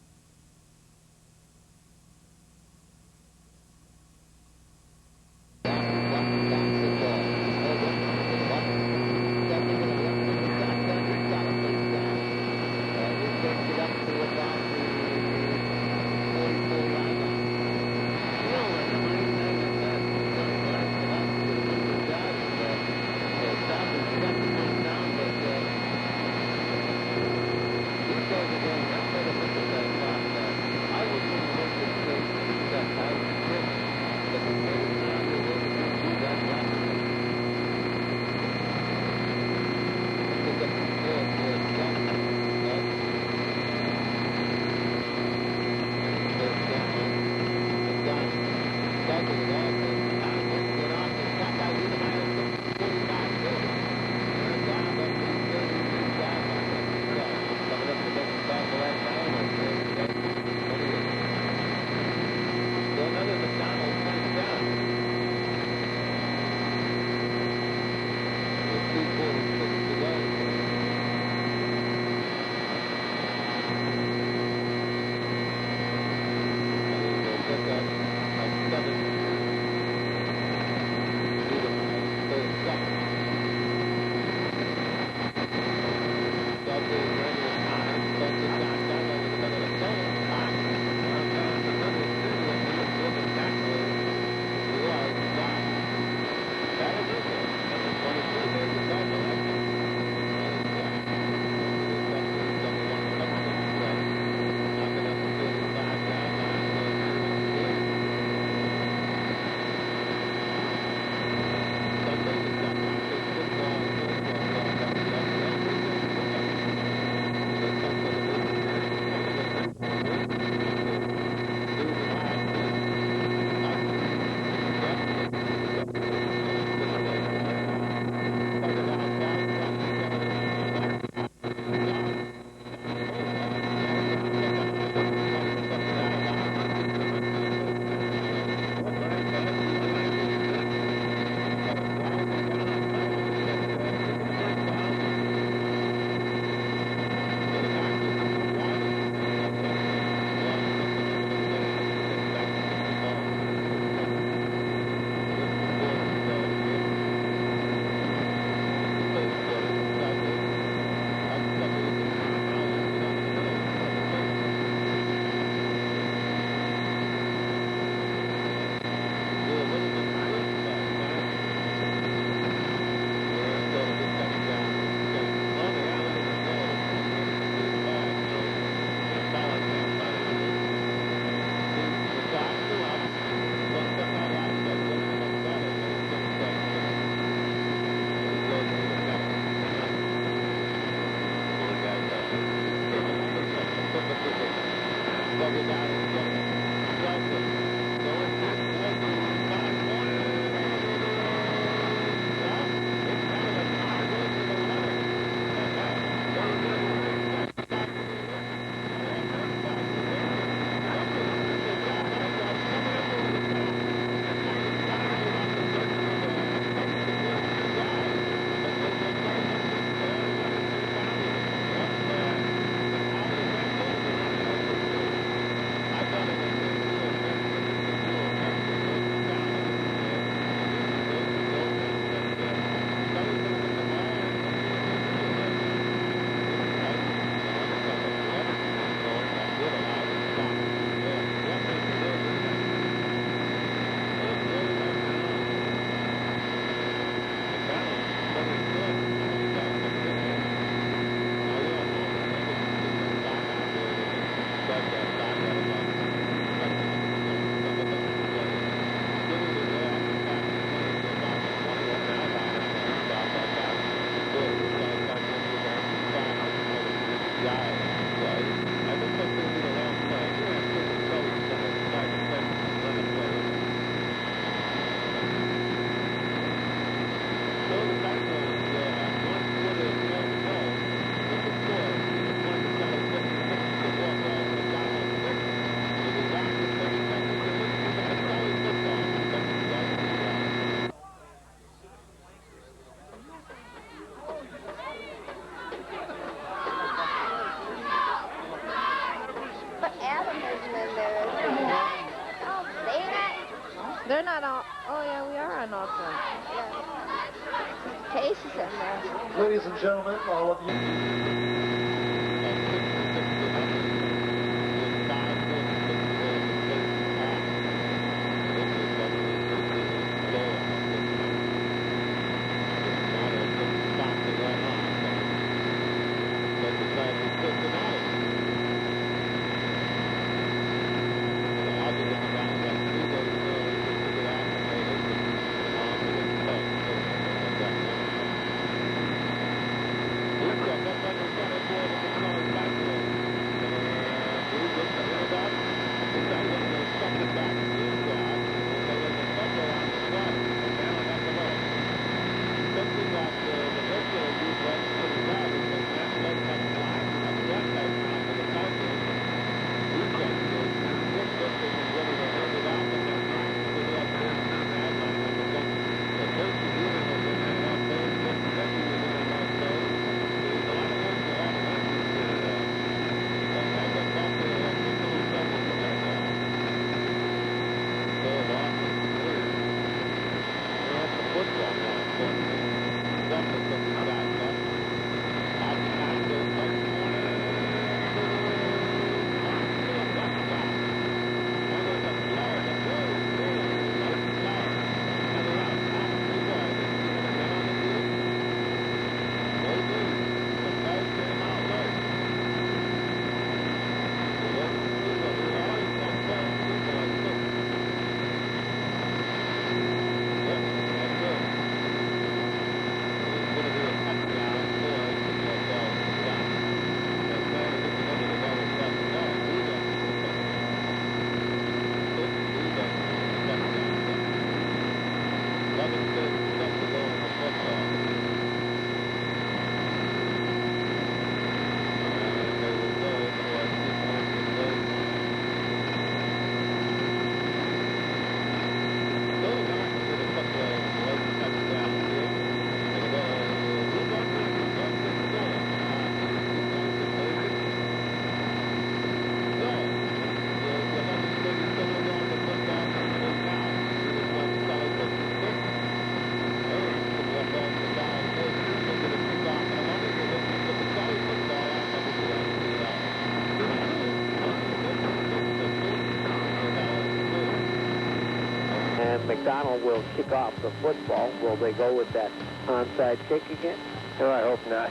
They're not all. Oh, yeah, we are on Oakland. Yeah. Case is in there. Ladies and gentlemen, all of you. McDonell will kick off the football. Will they go with that onside kick again? No, I hope not.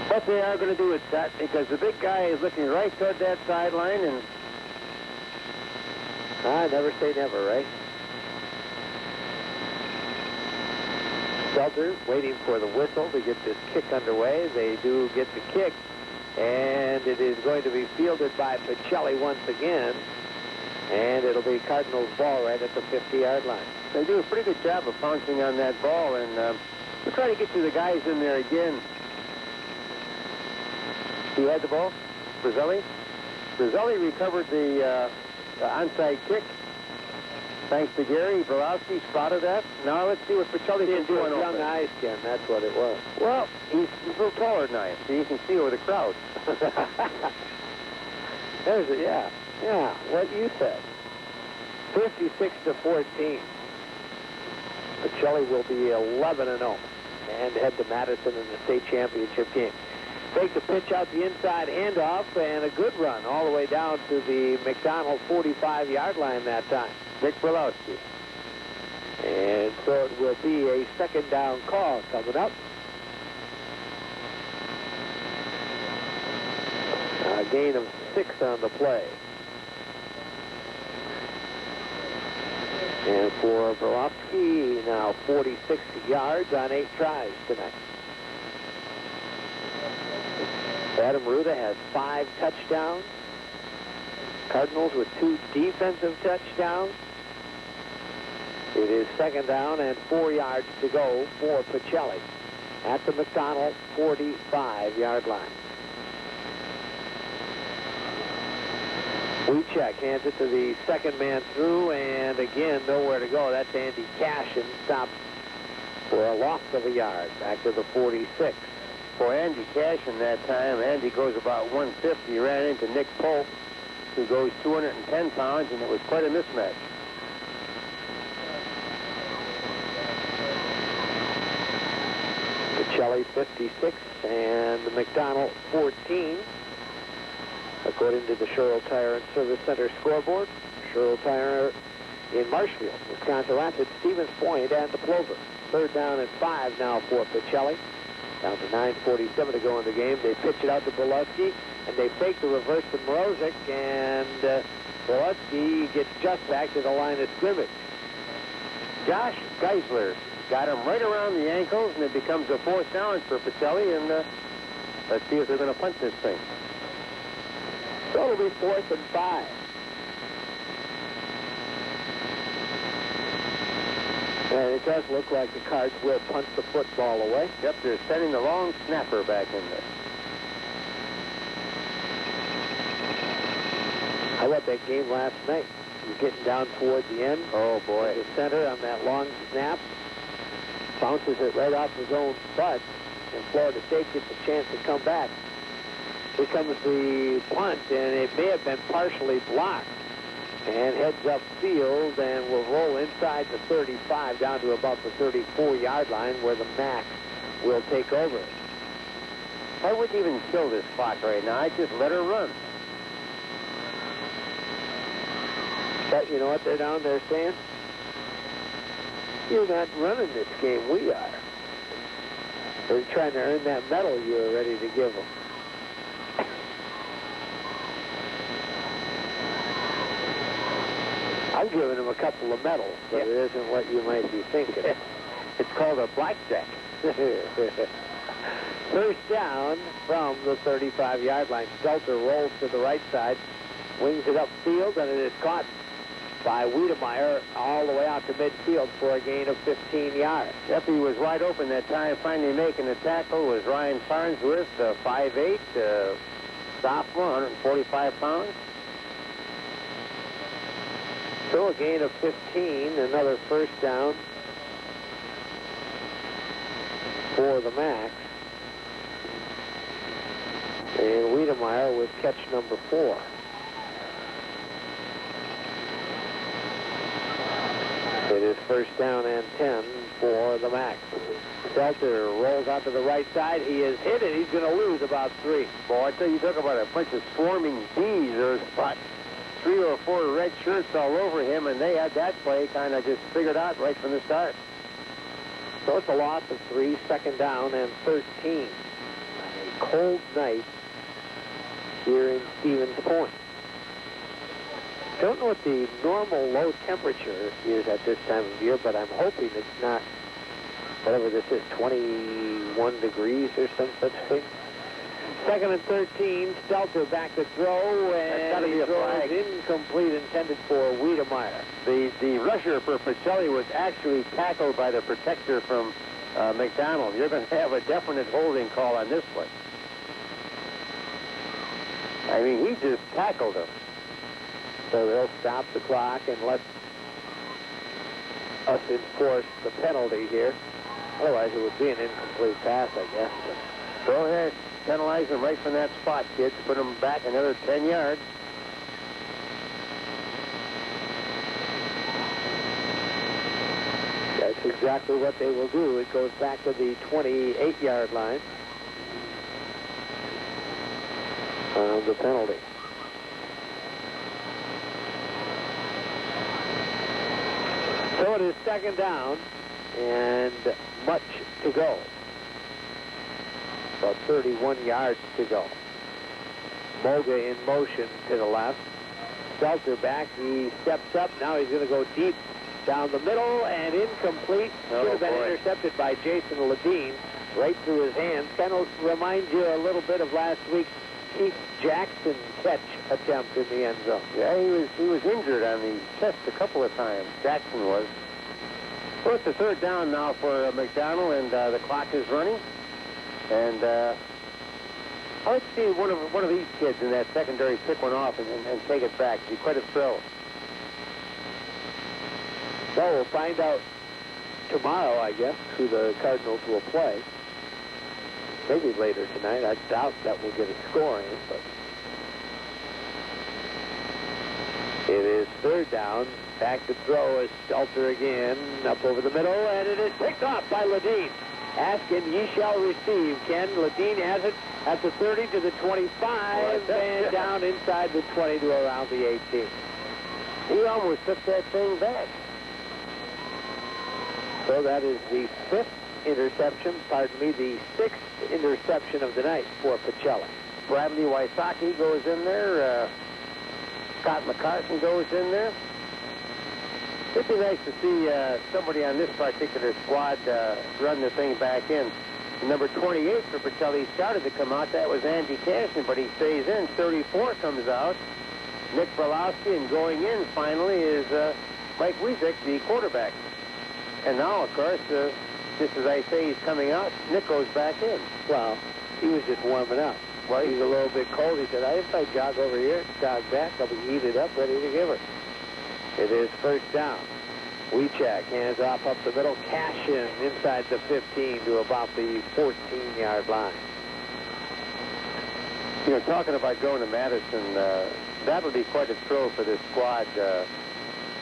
What they are going to do is that, because the big guy is looking right toward that sideline, and Never say never, right? Shelter waiting for the whistle to get this kick underway. They do get the kick. And it is going to be fielded by Pacelli once again. And it'll be Cardinals ball right at the 50-yard line. They do a pretty good job of pouncing on that ball, and we're trying to get to the guys in there again. He had the ball, Pacelli. Pacelli recovered the onside kick. Thanks to Gary. Borowski spotted that. Now let's see what Pacelli can do on young offense. eyes, Ken. That's what it was. Well, he's a little taller than I am, so you can see over the crowd. There's it, yeah. Yeah, what you said. 56-14. Pacelli will be 11-0 and head to Madison in the state championship game. Take the pitch out the inside, handoff, and a good run all the way down to the McDonell 45-yard line that time. Nick Borowski. And so it will be a second down call coming up. A gain of 6 on the play. And for Borowski, now 46 yards on 8 tries tonight. Adam Ruda has 5 touchdowns. Cardinals with 2 defensive touchdowns. It is second down and 4 yards to go for Pacelli at the McDonell 45-yard line. We check, hands it to the second man through, and again, nowhere to go. That's Andy Cashin, stopped for a loss of a yard back to the 46. For Andy Cashin that time, Andy goes about 150. He ran into Nick Polk, who goes 210 pounds, and it was quite a mismatch. Pacelli 56 and McDonell 14. According to the Sherrill Tire and Service Center scoreboard, Sherrill Tire in Marshfield, Wisconsin Rapids, Stevens Point, and the Plover. Third down and 5 now for Pacelli. Down to 9:47 to go in the game. They pitch it out to Bolewski, and they fake the reverse to Mrozik, and Bolewski gets just back to the line of scrimmage. Josh Geisler got him right around the ankles, and it becomes a 4th down for Pacelli, and let's see if they're going to punt this thing. So it'll be 4th and 5. And it does look like the Cards will punt the football away. Yep, they're sending the long snapper back in there. How about that game last night? He was getting down toward the end. Oh, boy. The center on that long snap. Bounces it right off his own butt. And Florida State gets a chance to come back. Here comes the punt, and it may have been partially blocked. And heads upfield and will roll inside the 35 down to about the 34-yard line where the Mac will take over. I wouldn't even kill this clock right now. I'd just let her run. But you know what they're down there saying? You're not running this game, we are. They're trying to earn that medal you were ready to give them. I'm giving him a couple of medals, but it isn't what you might be thinking. It's called a blackjack. First down from the 35-yard line. Stelter rolls to the right side, wings it upfield, and it is caught by Wiedemeyer all the way out to midfield for a gain of 15 yards. Yep, he was wide open that time. Finally making the tackle was Ryan Farnsworth, 5'8", sophomore, 145 pounds. So a gain of 15, another first down for the Macs. And Wiedemeyer with catch number 4. It is first down and 10 for the Macs. Stelter rolls out to the right side. He is hit, and he's going to lose about 3. Boy, I tell you, talk about a bunch of swarming bees. There's about 3 or 4 red shirts all over him, and they had that play kind of just figured out right from the start. So it's a loss of 3, second down and 13. A cold night here in Stevens Point. Don't know what the normal low temperature is at this time of year, but I'm hoping it's not, whatever this is, 21 degrees or some such thing. Second and 13, Stelter back to throw, and he throws incomplete, intended for Wiedemeyer. The rusher for Pacelli was actually tackled by the protector from McDonell. You're going to have a definite holding call on this one. I mean, he just tackled him. So they'll stop the clock and let us enforce the penalty here. Otherwise, it would be an incomplete pass, I guess. But go ahead. Penalize them right from that spot, kids. Put them back another 10 yards. That's exactly what they will do. It goes back to the 28-yard line on the penalty. So it is second down and much to go. About 31 yards to go. Moga in motion to the left. Stelter back. He steps up. Now he's going to go deep down the middle and incomplete. Should have been intercepted by Jason Ledeen right through his hands. Kind of reminds you a little bit of last week's Keith Jackson catch attempt in the end zone. Yeah, he was injured on the chest a couple of times. Jackson was. Well, it's the third down now for McDonell, and the clock is running. And I'd like to see one of these kids in that secondary pick one off and take it back. It'd be quite a thrill. Well, we'll find out tomorrow, I guess, who the Cardinals will play. Maybe later tonight. I doubt that we'll get a score in, but it is third down. Back to throw is Stelter again, up over the middle, and it is picked off by Ledeen. Askin, ye shall receive. Ken, Ledeen has it at the 30 to the 25, and down inside the 20 to around the 18. He almost took that thing back. So that is the the sixth interception of the night for Pacelli. Bradley Wysocki goes in there. Scott McCartan goes in there. It'd be nice to see somebody on this particular squad run the thing back in. Number 28 for Pacelli started to come out. That was Andy Cashin, but he stays in. 34 comes out. Nick Brolowski, and going in finally is Mike WISAA, the quarterback. And now, of course, just as I say he's coming out, Nick goes back in. Well, he was just warming up. Well, he's a little bit cold. He said, if I jog over here, jog back, I'll be heated up, ready to give her. It is first down. Wiechak hands off up the middle. Cashin inside the 15 to about the 14-yard line. You know, talking about going to Madison, that'll be quite a thrill for this squad.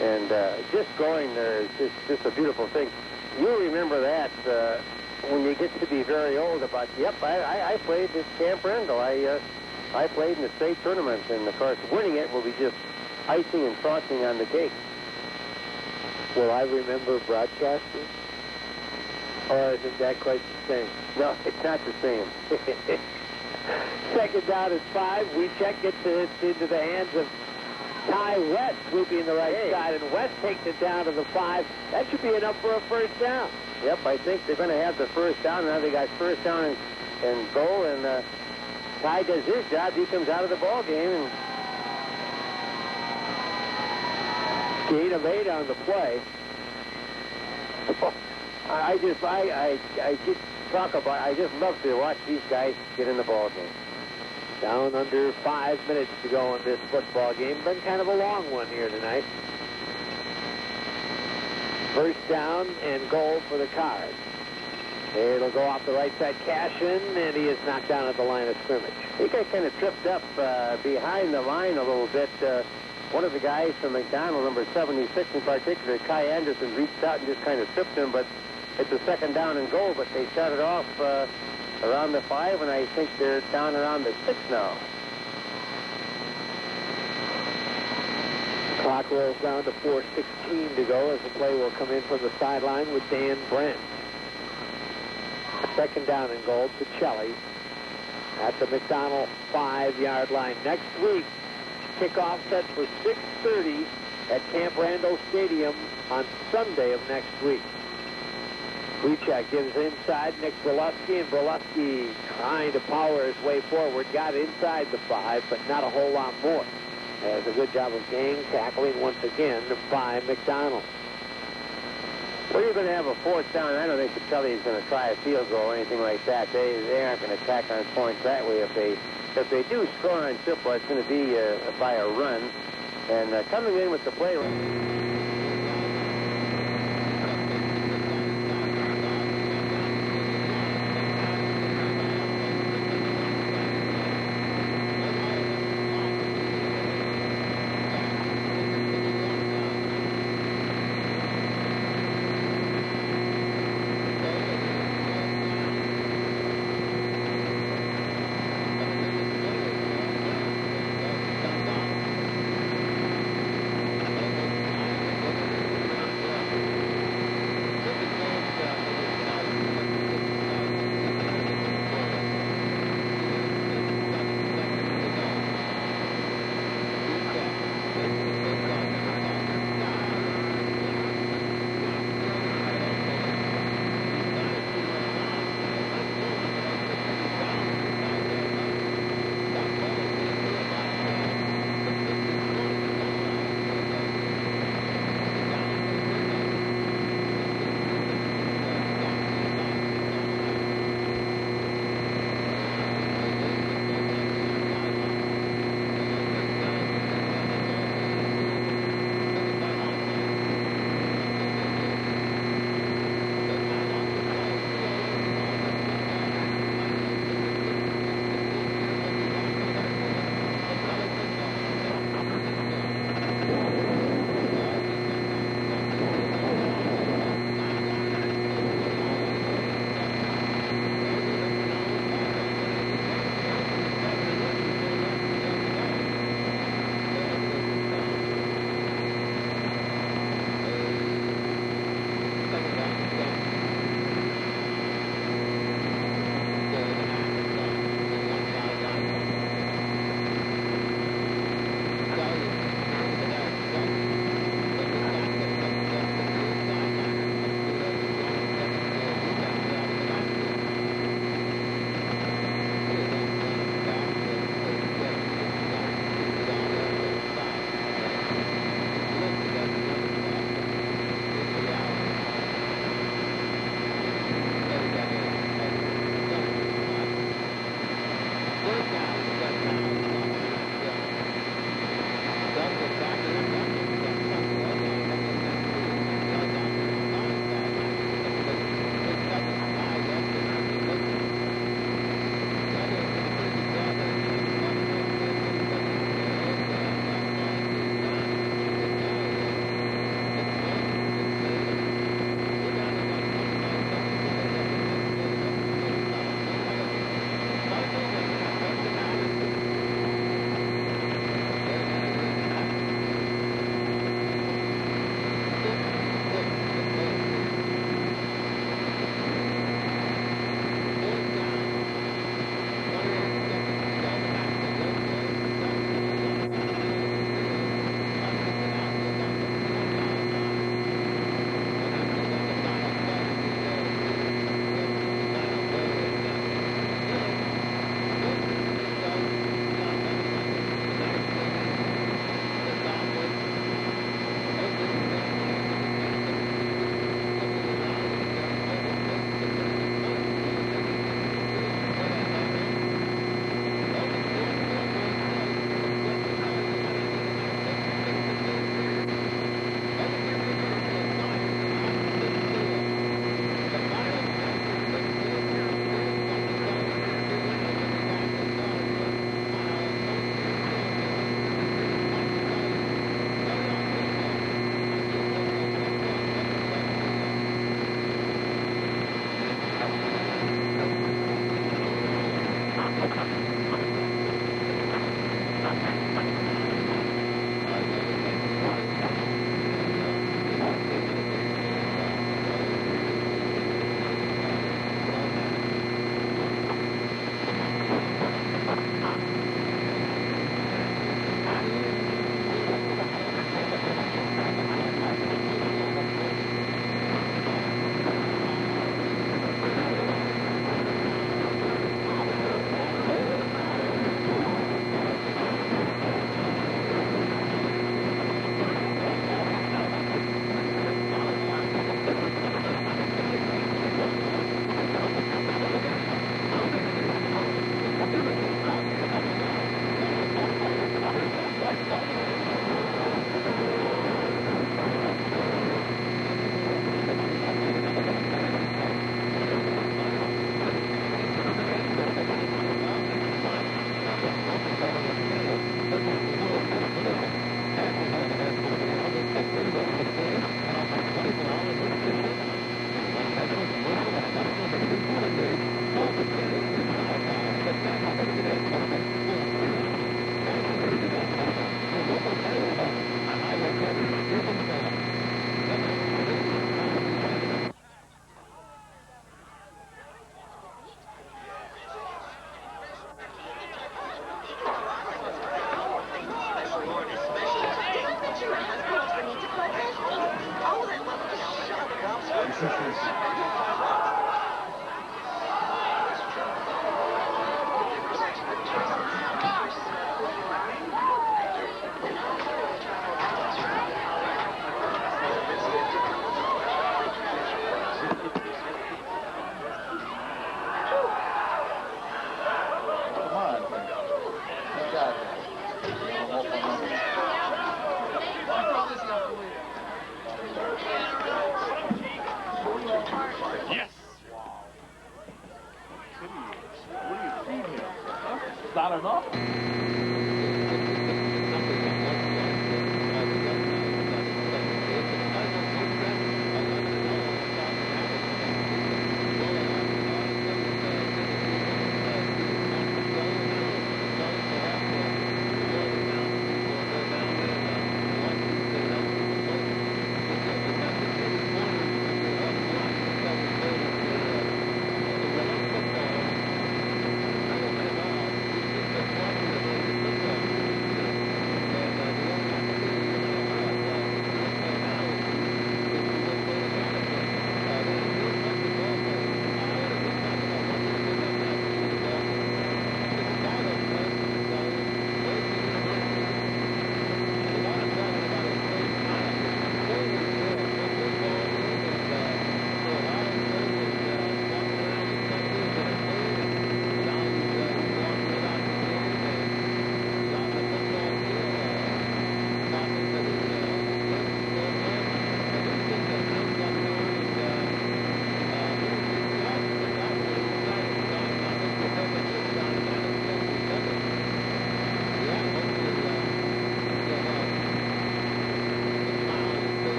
And just going there is just a beautiful thing. You'll remember that when you get to be very old about, I played at Camp Rendell. I played in the state tournament, and, of course, winning it will be just icing and frosting on the cake. Will I remember broadcasting? Or isn't that quite the same? No, it's not the same. Second down is 5. Wiechak gets it into the hands of Ty West, swooping the right side, and West takes it down to the 5. That should be enough for a first down. Yep, I think they're going to have the first down. Now they got first down and goal, and Ty does his job. He comes out of the ball game and gain of 8 on the play. I just love to watch these guys get in the ball game. Down under 5 minutes to go in this football game. Been kind of a long one here tonight. First down and goal for the Cards. It'll go off the right side. Cashin, and he is knocked down at the line of scrimmage. He got kind of tripped up behind the line a little bit. One of the guys from McDonell, number 76 in particular, Kai Anderson, reached out and just kind of tripped him, but it's a second down and goal, but they started off around the 5, and I think they're down around the 6 now. Clock rolls down to 4:16 to go as the play will come in from the sideline with Dan Brent. Second down and goal, Pacelli at the McDonell 5-yard line. Next week, kickoff set for 6:30 at Camp Randall Stadium on Sunday of next week. WISAA gives inside Nick Brzeluski, and Brzeluski trying to power his way forward. Got inside the 5, but not a whole lot more. Has a good job of gang tackling once again by McDonell. Well, you're going to have a 4th down. I don't think Pacelli is going to try a field goal or anything like that. They aren't going to attack on points that way. If they do score on Chippewa, it's going to be by a run. And coming in with the play.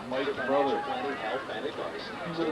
Mike's brother. He's a